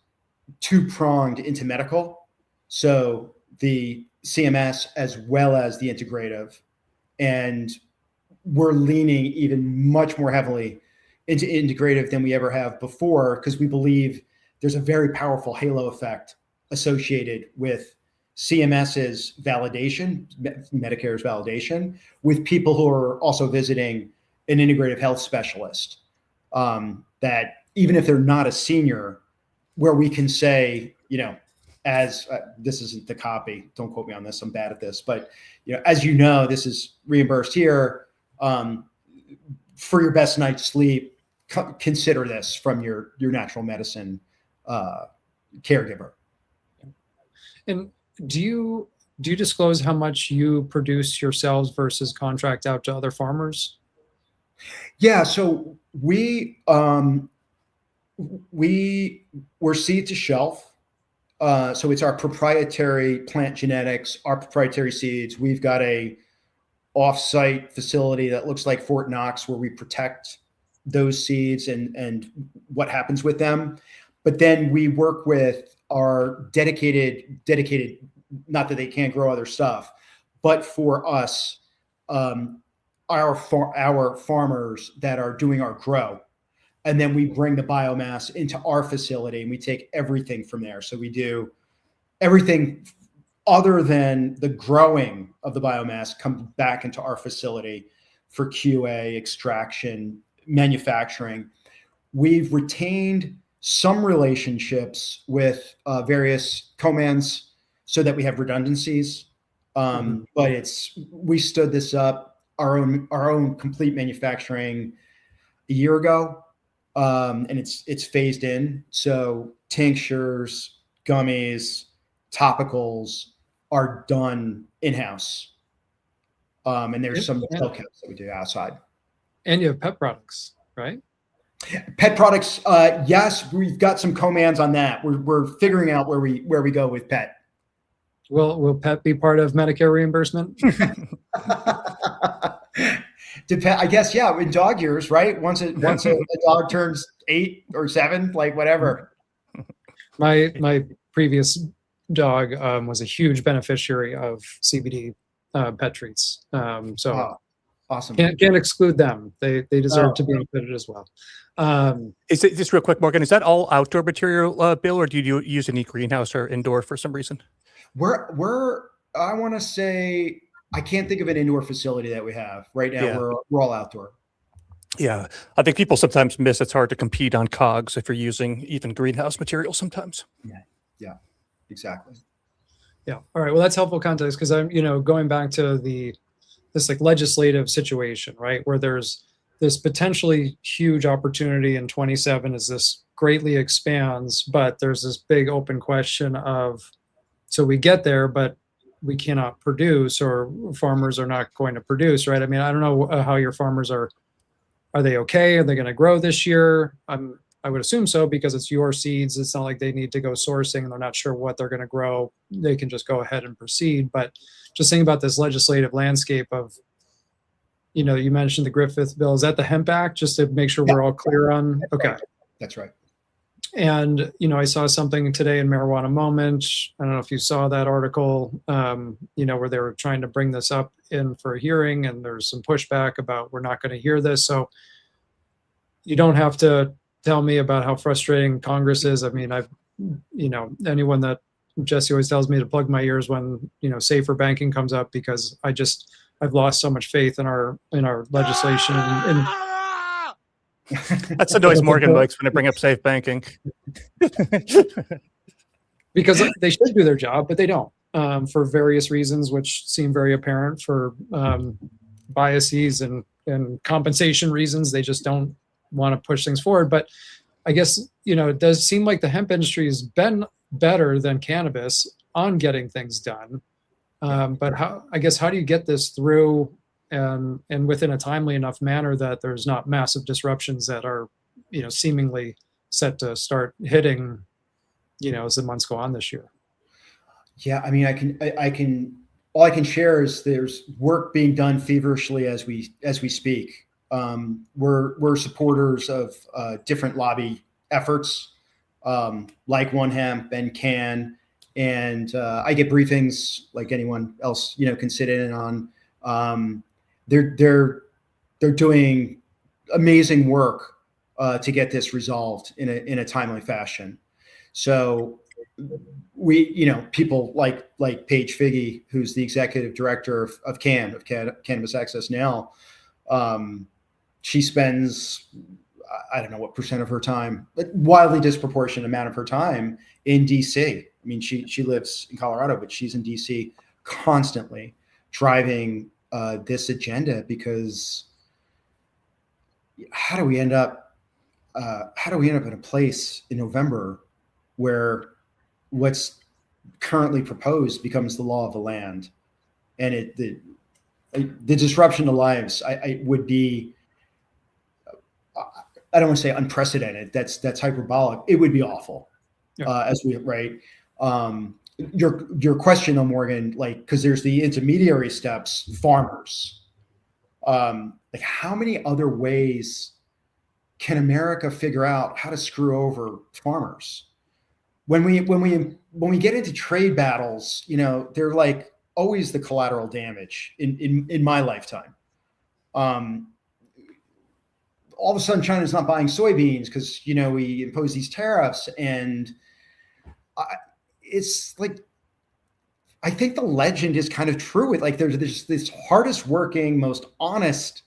two-pronged into medical. So the CMS as well as the integrative. And we're leaning even much more heavily into integrative than we ever have before, because we believe there's a very powerful halo effect associated with CMS's validation, Medicare's validation, with people who are also visiting an integrative health specialist, that even if they're not a senior, where we can say, as this isn't the copy, don't quote me on this, I'm bad at this, but as this is reimbursed here, for your best night's sleep, consider this from your natural medicine caregiver. And do you disclose how much you produce yourselves versus contract out to other farmers? Yeah, so we're seed to shelf. So it's our proprietary plant genetics, our proprietary seeds. We've got a off-site facility that looks like Fort Knox, where we protect those seeds and what happens with them. But then we work with our dedicated, not that they can't grow other stuff, but for us, our farmers that are doing our grow. And then we bring the biomass into our facility and we take everything from there. So we do everything other than the growing of the biomass comes back into our facility for QA, extraction, manufacturing. We've retained some relationships with various co-mans so that we have redundancies. But we stood this up, our own complete manufacturing a year ago, and it's phased in. So tinctures, gummies, topicals are done in-house. And there's some cell counts that we do outside. And you have pet products, right? Pet products, yes, we've got some co-mans on that. We're figuring out where we go with pet. Will pet be part of Medicare reimbursement? I guess, yeah, in dog years, right? Once a dog turns 8 or 7, like whatever. My previous dog was a huge beneficiary of CBD pet treats. Awesome. Can't exclude them. They deserve to be included as well. Is it just real quick, Morgan? Is that all outdoor material, Bill, or do you use any greenhouse or indoor for some reason? I want to say, I can't think of an indoor facility that we have right now. Yeah. We're all outdoor. Yeah, I think people sometimes miss it's hard to compete on COGS if you're using even greenhouse material sometimes. Yeah, exactly. Yeah. All right. Well, that's helpful context because I'm, going back to this like legislative situation, right, where there's this potentially huge opportunity in 27 as this greatly expands, but there's this big open question of, so we get there, but we cannot produce, or farmers are not going to produce, right? I mean, I don't know how your farmers are they okay? Are they going to grow this year? I would assume so, because it's your seeds. It's not like they need to go sourcing and they're not sure what they're going to grow. They can just go ahead and proceed. But just thinking about this legislative landscape of, you mentioned the Griffith bill. Is that the Hemp Act? Just to make sure we're all clear on. Okay. That's right. And, I saw something today in Marijuana Moment. I don't know if you saw that article, where they were trying to bring this up in for a hearing, and there's some pushback about we're not going to hear this. So you don't have to tell me about how frustrating Congress is. I mean, anyone that Jesse always tells me to plug my ears when, safer banking comes up, because I've lost so much faith in our legislation. That's the noise Morgan likes when I bring up safe banking. Because they should do their job, but they don't, for various reasons, which seem very apparent, for biases and compensation reasons. They just don't want to push things forward. But I guess, it does seem like the hemp industry has been better than cannabis on getting things done. But how do you get this through and within a timely enough manner that there's not massive disruptions that are, seemingly set to start hitting, as the months go on this year? Yeah, I mean, all I can share is there's work being done feverishly as we speak. We're supporters of different lobby efforts, like One Hemp and CAN, and I get briefings like anyone else, can sit in on. They're doing amazing work to get this resolved in a timely fashion. So we, people like Paige Figge, who's the executive director of Cannabis Access Now, she spends, I don't know what percent of her time, but wildly disproportionate amount of her time in DC. I mean, she lives in Colorado, but she's in DC constantly driving this agenda, because how do we end up in a place in November where what's currently proposed becomes the law of the land, and the disruption to lives I would be, I don't want to say unprecedented. That's hyperbolic. It would be awful. Yeah. Your question though, Morgan, because there's the intermediary steps, farmers. How many other ways can America figure out how to screw over farmers? When we get into trade battles, they're like always the collateral damage in my lifetime. All of a sudden, China's not buying soybeans because we impose these tariffs, and it's like I think the legend is kind of true with like, there's this hardest working, most honest,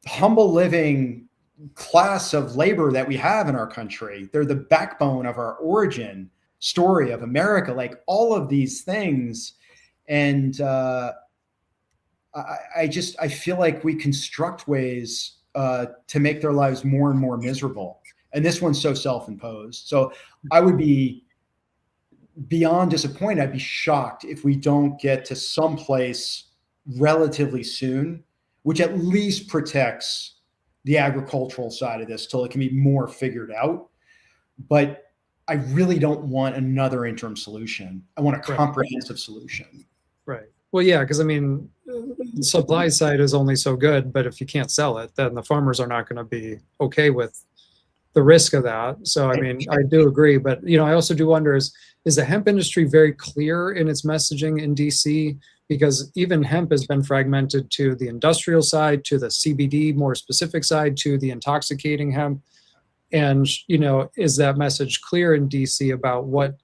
humble living class of labor that we have in our country. They're the backbone of our origin story of America, like all of these things. And I feel like we construct ways to make their lives more and more miserable. And this one's so self-imposed. So I would be beyond disappointed. I'd be shocked if we don't get to some place relatively soon, which at least protects the agricultural side of this till it can be more figured out. But I really don't want another interim solution. I want a comprehensive solution. Right. Well, yeah, because I mean, the supply side is only so good, but if you can't sell it, then the farmers are not going to be okay with the risk of that. So, I mean, I do agree, but I also do wonder is the hemp industry very clear in its messaging in DC? Because even hemp has been fragmented to the industrial side, to the CBD more specific side, to the intoxicating hemp. And, is that message clear in DC about what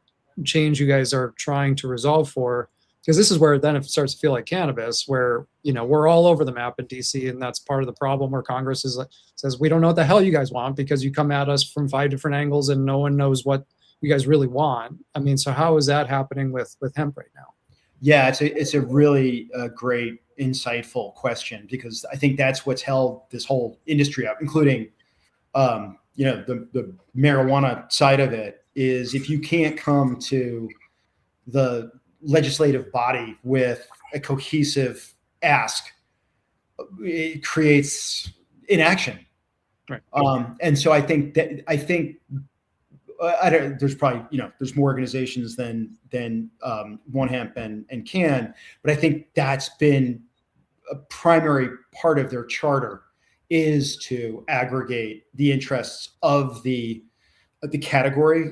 change you guys are trying to resolve for? Because this is where then it starts to feel like cannabis, where, we're all over the map in DC. And that's part of the problem where Congress says, we don't know what the hell you guys want because you come at us from 5 different angles and no one knows what you guys really want. I mean, so how is that happening with hemp right now? Yeah, it's a really great, insightful question, because I think that's what's held this whole industry up, including, the marijuana side of it, is if you can't come to the legislative body with a cohesive ask, it creates inaction. Right. And so I think there's probably, there's more organizations than One Hemp and Can, but I think that's been a primary part of their charter, is to aggregate the interests of the category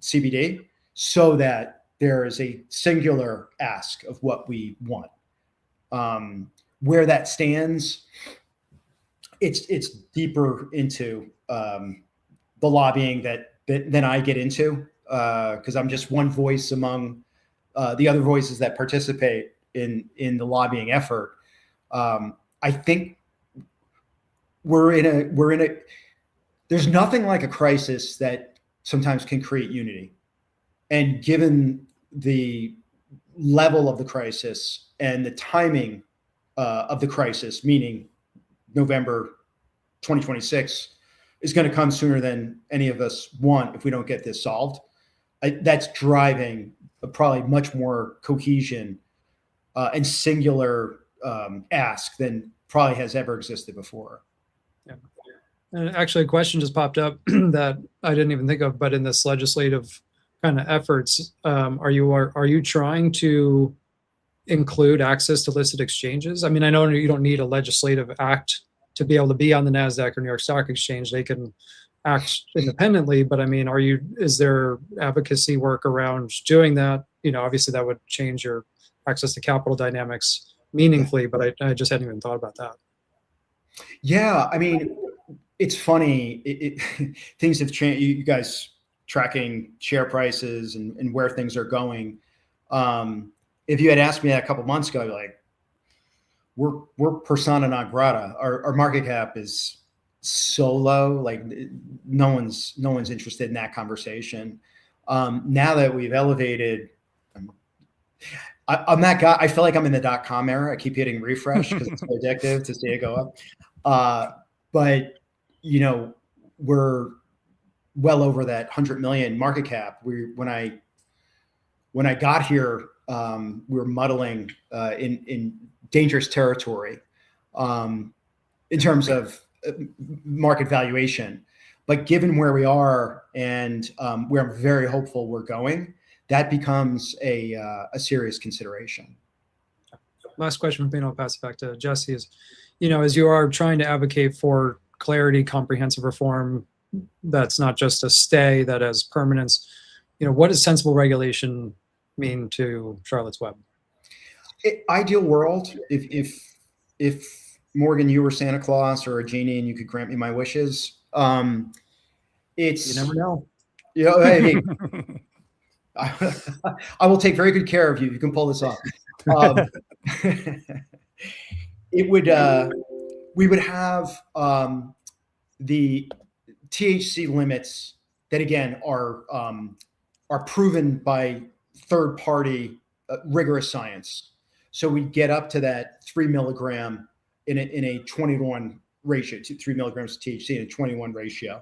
CBD, so that there is a singular ask of what we want. Where that stands, it's deeper into the lobbying than I get into, because I'm just one voice among the other voices that participate in the lobbying effort. I think we're in a there's nothing like a crisis that sometimes can create unity. And given the level of the crisis and the timing of the crisis, meaning November 2026 is going to come sooner than any of us want if we don't get this solved. That's driving probably much more cohesion and singular ask than probably has ever existed before. Yeah. And actually, a question just popped up that I didn't even think of, but in this legislative kind of efforts, are you trying to include access to listed exchanges? I mean, I know you don't need a legislative act to be able to be on the NASDAQ or New York Stock Exchange. They can act independently, but I mean, is there advocacy work around doing that? Obviously that would change your access to capital dynamics meaningfully, but I just hadn't even thought about that. Yeah, I mean, it's funny. Things have changed. You guys tracking share prices and where things are going. If you had asked me that a couple months ago, like, we're persona non grata. Our market cap is so low, like no one's interested in that conversation. Now that we've elevated, I'm that guy. I feel like I'm in the .com era. I keep hitting refresh because it's so addictive to see it go up. But we're well over that 100 million market cap. When I got here, we were muddling in dangerous territory in terms of market valuation. But given where we are and where I'm very hopeful we're going, that becomes a serious consideration. Last question for me, and I'll pass it back to Jesse, is, as you are trying to advocate for clarity, comprehensive reform, that's not just a stay, that has permanence, what does sensible regulation mean to Charlotte's Web? Ideal world, if Morgan, you were Santa Claus or a genie and you could grant me my wishes, it's, you never know. Hey, I will take very good care of you. You can pull this off. It would, we would have the THC limits that again are proven by third-party rigorous science. So we get up to that 3 milligram in a 20-to-1 ratio, 3 milligrams of THC in a 20-to-1 ratio.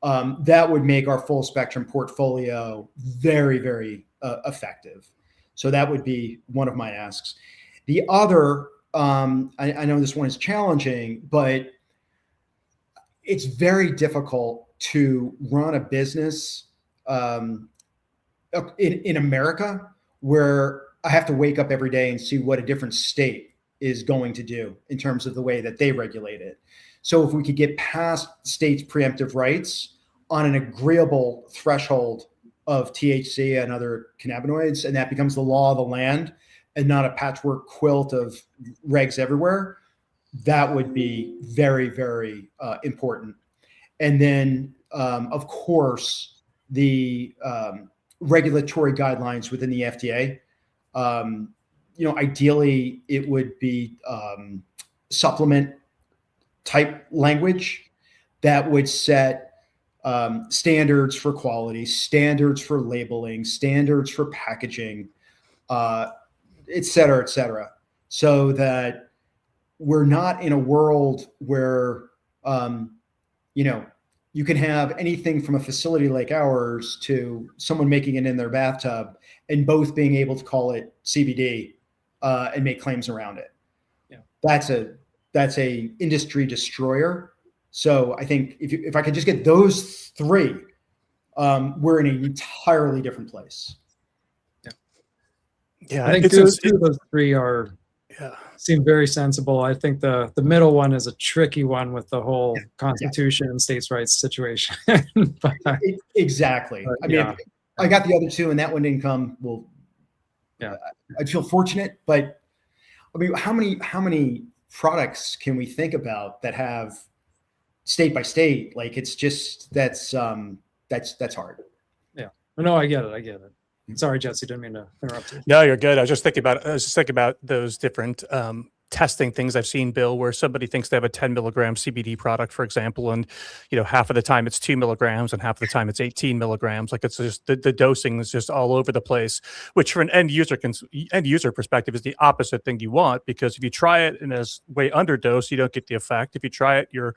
That would make our full spectrum portfolio very, very effective. So that would be one of my asks. The other, I know this one is challenging, but it's very difficult to run a business in America where I have to wake up every day and see what a different state is going to do in terms of the way that they regulate it. So if we could get past states' preemptive rights on an agreeable threshold of THC and other cannabinoids, and that becomes the law of the land and not a patchwork quilt of regs everywhere, that would be very, very important. And then, of course, the regulatory guidelines within the FDA. Ideally, it would be supplement type language that would set standards for quality, standards for labeling, standards for packaging, et cetera, so that we're not in a world where, you can have anything from a facility like ours to someone making it in their bathtub and both being able to call it CBD and make claims around it. Yeah. That's a industry destroyer. So I think if I could just get those three, we're in an entirely different place. Yeah, I think two of those three seem very sensible. I think the middle one is a tricky one with the whole constitution and states' rights situation. Exactly. I mean, if I got the other two and that one didn't come, well, I'd feel fortunate. But I mean, how many products can we think about that have state by state? Like, it's just that's hard. Yeah. No, I get it. Sorry, Jesse, didn't mean to interrupt you. No, you're good. I was just thinking about those different testing things I've seen, Bill, where somebody thinks they have a 10 milligram CBD product, for example, and half of the time it's 2 milligrams and half of the time it's 18 milligrams. Like, it's just the dosing is just all over the place, which for an end user perspective is the opposite thing you want, because if you try it and it's way underdosed, you don't get the effect. If you try it, you're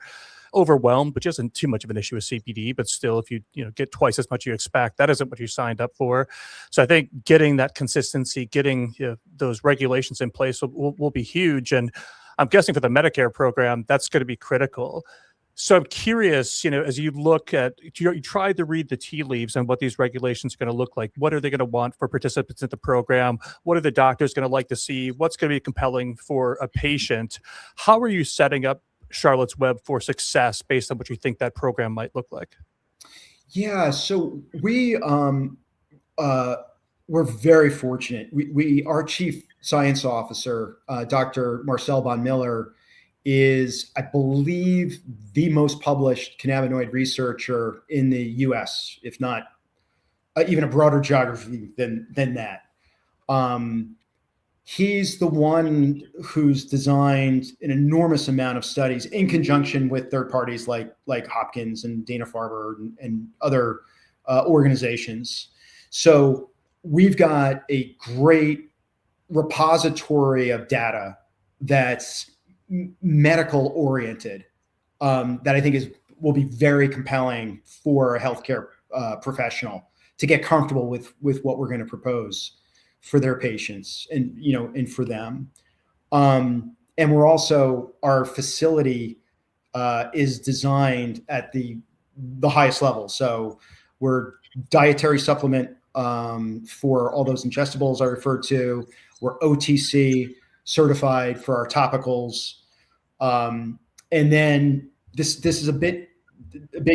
overwhelmed, which isn't too much of an issue with CBD, but still, if you get twice as much you expect, that isn't what you signed up for. So I think getting that consistency, getting those regulations in place will be huge. And I'm guessing for the Medicare program, that's going to be critical. So I'm curious, as you look at, you try to read the tea leaves and what these regulations are going to look like. What are they going to want for participants in the program? What are the doctors going to like to see? What's going to be compelling for a patient? How are you setting up Charlotte's Web for success based on what you think that program might look like? Yeah, so we're very fortunate. Our chief science officer, Dr. Marcel von Miller, is, I believe, the most published cannabinoid researcher in the U.S., if not even a broader geography than that. He's the one who's designed an enormous amount of studies in conjunction with third parties like Hopkins and Dana-Farber and other organizations. So we've got a great repository of data that's medical oriented, that I think will be very compelling for a healthcare professional to get comfortable with what we're going to propose for their patients and for them. And we're also, our facility is designed at the highest level. So we're dietary supplement for all those ingestibles I referred to. We're OTC certified for our topicals. And then this is a bit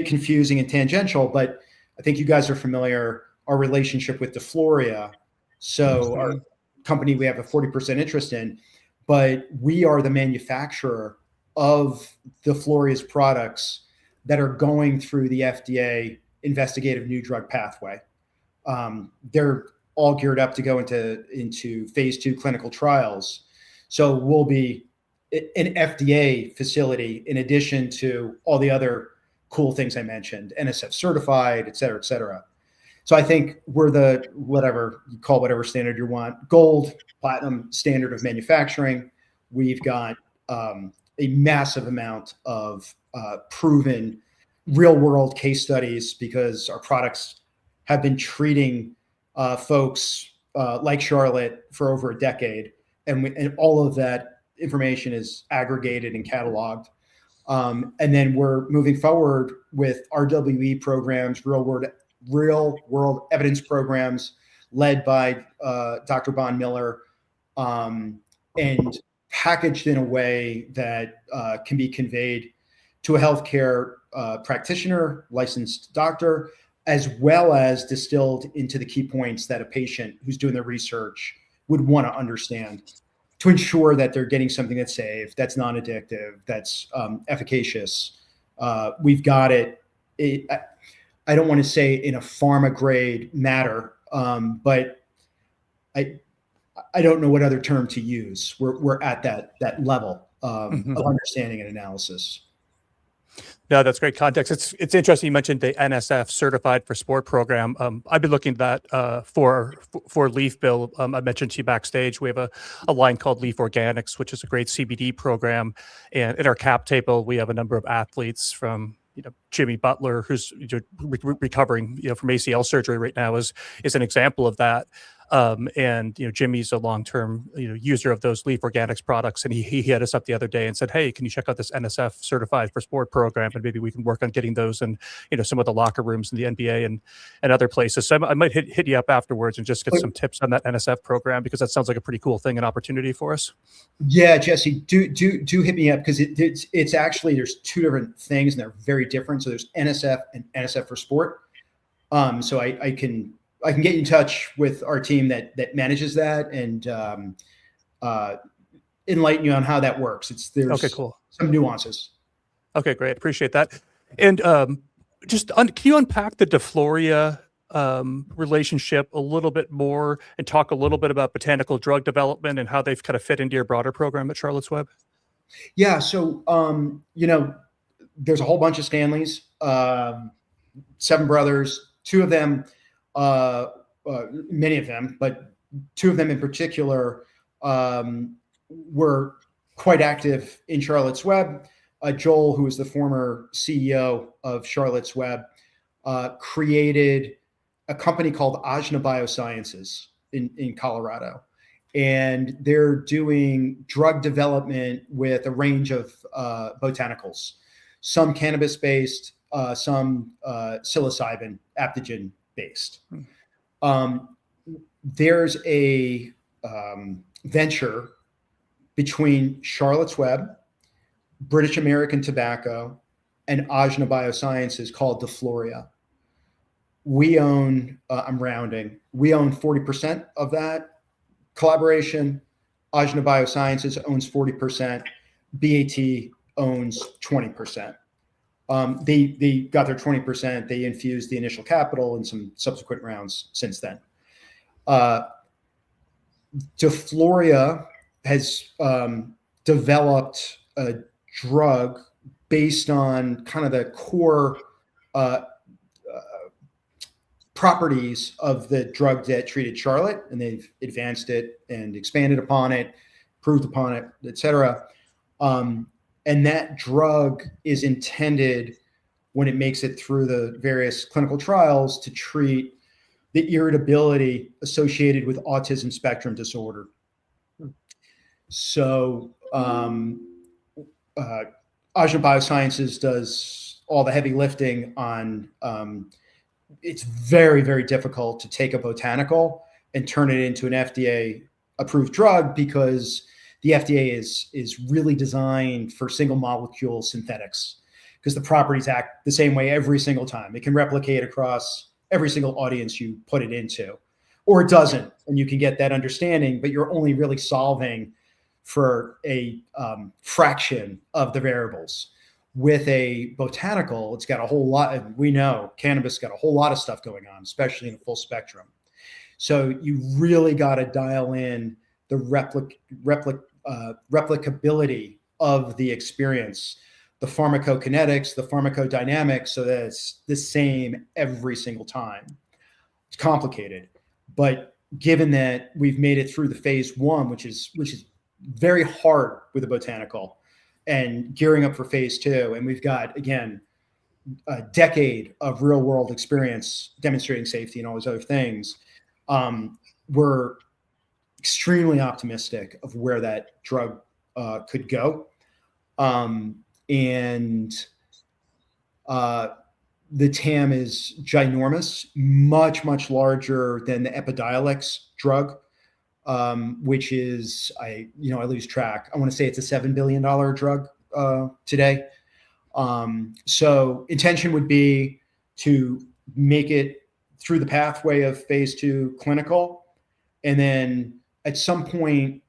confusing and tangential, but I think you guys are familiar, our relationship with DeFloria. So our company, we have a 40% interest in, but we are the manufacturer of DeFloria's products that are going through the FDA investigative new drug pathway. they're all geared up to go into phase 2 clinical trials. So we'll be an FDA facility in addition to all the other cool things I mentioned, NSF certified, et cetera, et cetera. So I think we're the, whatever you call whatever standard you want, gold, platinum standard of manufacturing. We've got a massive amount of proven real world case studies because our products have been treating folks like Charlotte for over a decade. And all of that information is aggregated and cataloged. And then we're moving forward with RWE programs, real world evidence programs led by Dr. Bon Miller, and packaged in a way that can be conveyed to a healthcare practitioner, licensed doctor, as well as distilled into the key points that a patient who's doing the research would want to understand to ensure that they're getting something that's safe, that's non-addictive, that's efficacious. We've got it. I don't want to say in a pharma grade matter, but I don't know what other term to use. We're at that level of understanding and analysis. No, that's great context. It's interesting you mentioned the NSF Certified for Sport program. I've been looking at that for Leaf, Bill. I mentioned to you backstage, we have a line called Leaf Organics, which is a great CBD program. And in our cap table, we have a number of athletes from, Jimmy Butler, who's recovering, from ACL surgery right now, is an example of that. And Jimmy's a long-term user of those Leaf Organics products, and he hit us up the other day and said, "Hey, can you check out this NSF Certified for Sport program, and maybe we can work on getting those in some of the locker rooms in the NBA and other places." So I might hit you up afterwards and just get some tips on that NSF program, because that sounds like a pretty cool thing and opportunity for us. Yeah, Jesse, do hit me up, because it's actually, there's two different things and they're very different. So there's NSF and NSF for Sport. So I can get you in touch with our team that manages that and enlighten you on how that works. There's okay, cool. Some nuances. Okay, great. Appreciate that. And can you unpack the DeFloria relationship a little bit more and talk a little bit about botanical drug development and how they've kind of fit into your broader program at Charlotte's Web? Yeah. So, there's a whole bunch of Stanleys, 7 brothers, 2 of them, many of them, but 2 of them in particular, were quite active in Charlotte's Web. Joel, who was the former CEO of Charlotte's Web, created a company called Ajna Biosciences in Colorado. And they're doing drug development with a range of botanicals, some cannabis-based, some psilocybin, aptogen-based. There's a venture between Charlotte's Web, British American Tobacco, and Ajna Biosciences called DeFloria. We own, I'm rounding, we own 40% of that collaboration. Ajna Biosciences owns 40%. BAT owns 20%. They got their 20%. They infused the initial capital in some subsequent rounds since then. DeFloria has developed a drug based on kind of the core properties of the drug that treated Charlotte, and they've advanced it and expanded upon it, improved upon it, et cetera. And that drug is intended, when it makes it through the various clinical trials, to treat the irritability associated with autism spectrum disorder. So Ajna Biosciences does all the heavy lifting on, it's very, very difficult to take a botanical and turn it into an FDA approved drug, because the FDA is really designed for single molecule synthetics, because the properties act the same way every single time. It can replicate across every single audience you put it into, or it doesn't, and you can get that understanding, but you're only really solving for a fraction of the variables. With a botanical, it's got a whole lot. We know cannabis got a whole lot of stuff going on, especially in the full spectrum. So you really got to dial in the replicability of the experience, the pharmacokinetics, the pharmacodynamics, so that it's the same every single time. It's complicated, but given that we've made it through the phase one, which is very hard with a botanical, and gearing up for phase two, and we've got, again, a decade of real world experience demonstrating safety and all those other things, we're extremely optimistic of where that drug could go. And the TAM is ginormous, much, much larger than the Epidiolex drug, which is, I lose track. I want to say it's a $7 billion drug today. So intention would be to make it through the pathway of phase two clinical. And then at some point,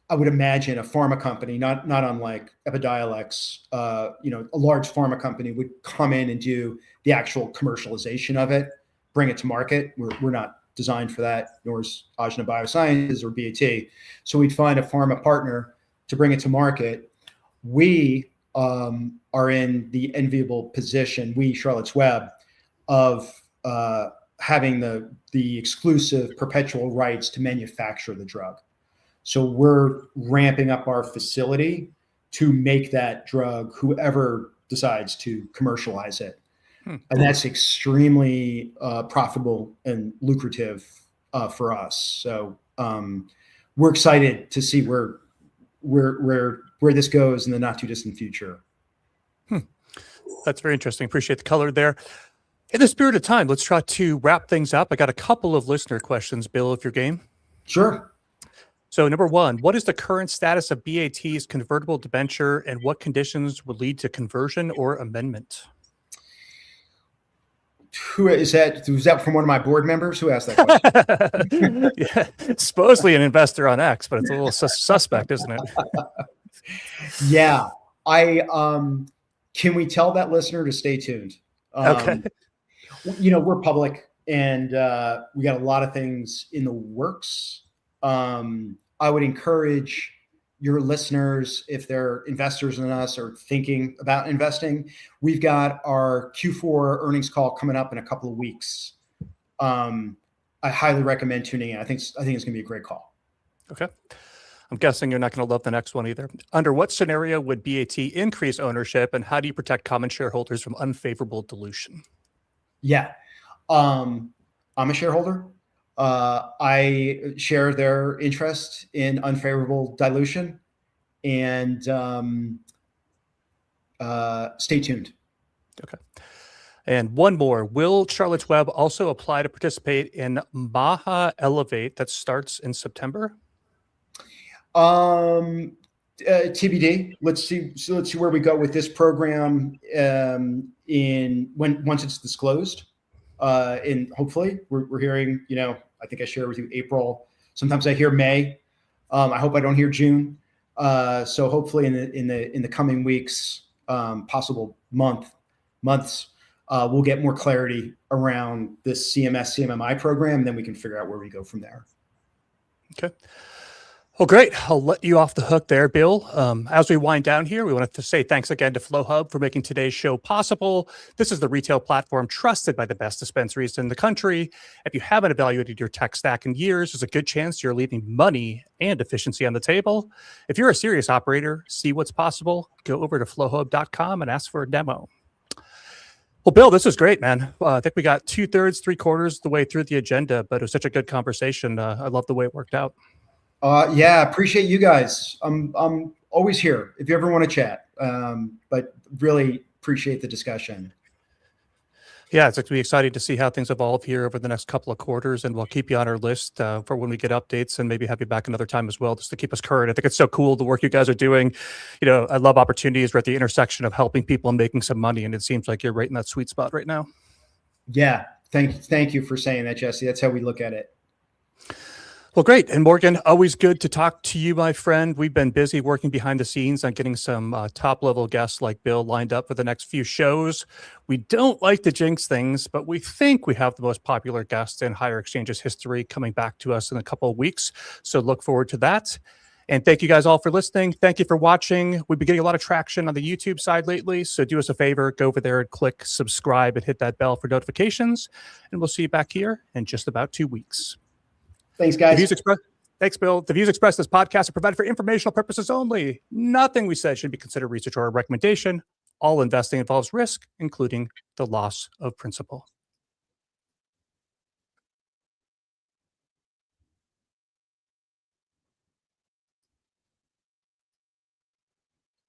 I would imagine a pharma company, not unlike Epidiolex, a large pharma company would come in and do the actual commercialization of it, bring it to market. We're not designed for that, nor is Ajna Biosciences or BAT. So we'd find a pharma partner to bring it to market. We are in the enviable position, we, Charlotte's Web, of having the exclusive perpetual rights to manufacture the drug. So we're ramping up our facility to make that drug, whoever decides to commercialize it. And that's extremely profitable and lucrative for us. So we're excited to see where this goes in the not too distant future. That's very interesting. Appreciate the color there. In the spirit of time, let's try to wrap things up. I got a couple of listener questions, Bill, if you're game. Sure. So number one, what is the current status of BAT's convertible debenture and what conditions would lead to conversion or amendment? Who is that? Was that from one of my board members? Who asked that question? Yeah, supposedly an investor on X, but it's a little suspect, isn't it? Yeah. Can we tell that listener to stay tuned? Okay. We're public and we got a lot of things in the works. I would encourage your listeners, if they're investors in us or thinking about investing, we've got our Q4 earnings call coming up in a couple of weeks. I highly recommend tuning in. I think it's going to be a great call. Okay. I'm guessing you're not going to love the next one either. Under what scenario would BAT increase ownership, and how do you protect common shareholders from unfavorable dilution? Yeah. I'm a shareholder. I share their interest in unfavorable dilution, and stay tuned. Okay. And one more. Will Charlotte's Web also apply to participate in Maha Elevate that starts in September? TBD. Let's see where we go with this program once it's disclosed. And hopefully we're hearing, I think I shared with you April. Sometimes I hear May. I hope I don't hear June. So hopefully in the coming weeks, possible months, we'll get more clarity around this CMMI program, and then we can figure out where we go from there. Okay. Well, great. I'll let you off the hook there, Bill. As we wind down here, we wanted to say thanks again to FlowHub for making today's show possible. This is the retail platform trusted by the best dispensaries in the country. If you haven't evaluated your tech stack in years, there's a good chance you're leaving money and efficiency on the table. If you're a serious operator, see what's possible, go over to flowhub.com and ask for a demo. Well, Bill, this was great, man. I think we got 2/3, 3/4 the way through the agenda, but it was such a good conversation. I love the way it worked out. Yeah, appreciate you guys. I'm always here if you ever want to chat. But really appreciate the discussion. Yeah, it's going to be exciting to see how things evolve here over the next couple of quarters, and we'll keep you on our list for when we get updates, and maybe have you back another time as well, just to keep us current. I think it's so cool, the work you guys are doing. I love opportunities. We're at the intersection of helping people and making some money, and it seems like you're right in that sweet spot right now. Yeah, thank you for saying that, Jesse. That's how we look at it. Well, great. And Morgan, always good to talk to you, my friend. We've been busy working behind the scenes on getting some top level guests like Bill lined up for the next few shows. We don't like to jinx things, but we think we have the most popular guest in Higher Exchanges history coming back to us in a couple of weeks. So look forward to that. And thank you guys all for listening. Thank you for watching. We've been getting a lot of traction on the YouTube side lately. So do us a favor, go over there and click subscribe and hit that bell for notifications. And we'll see you back here in just about 2 weeks. Thanks, guys. Thanks, Bill. The views expressed in this podcast are provided for informational purposes only. Nothing we said should be considered research or a recommendation. All investing involves risk, including the loss of principal.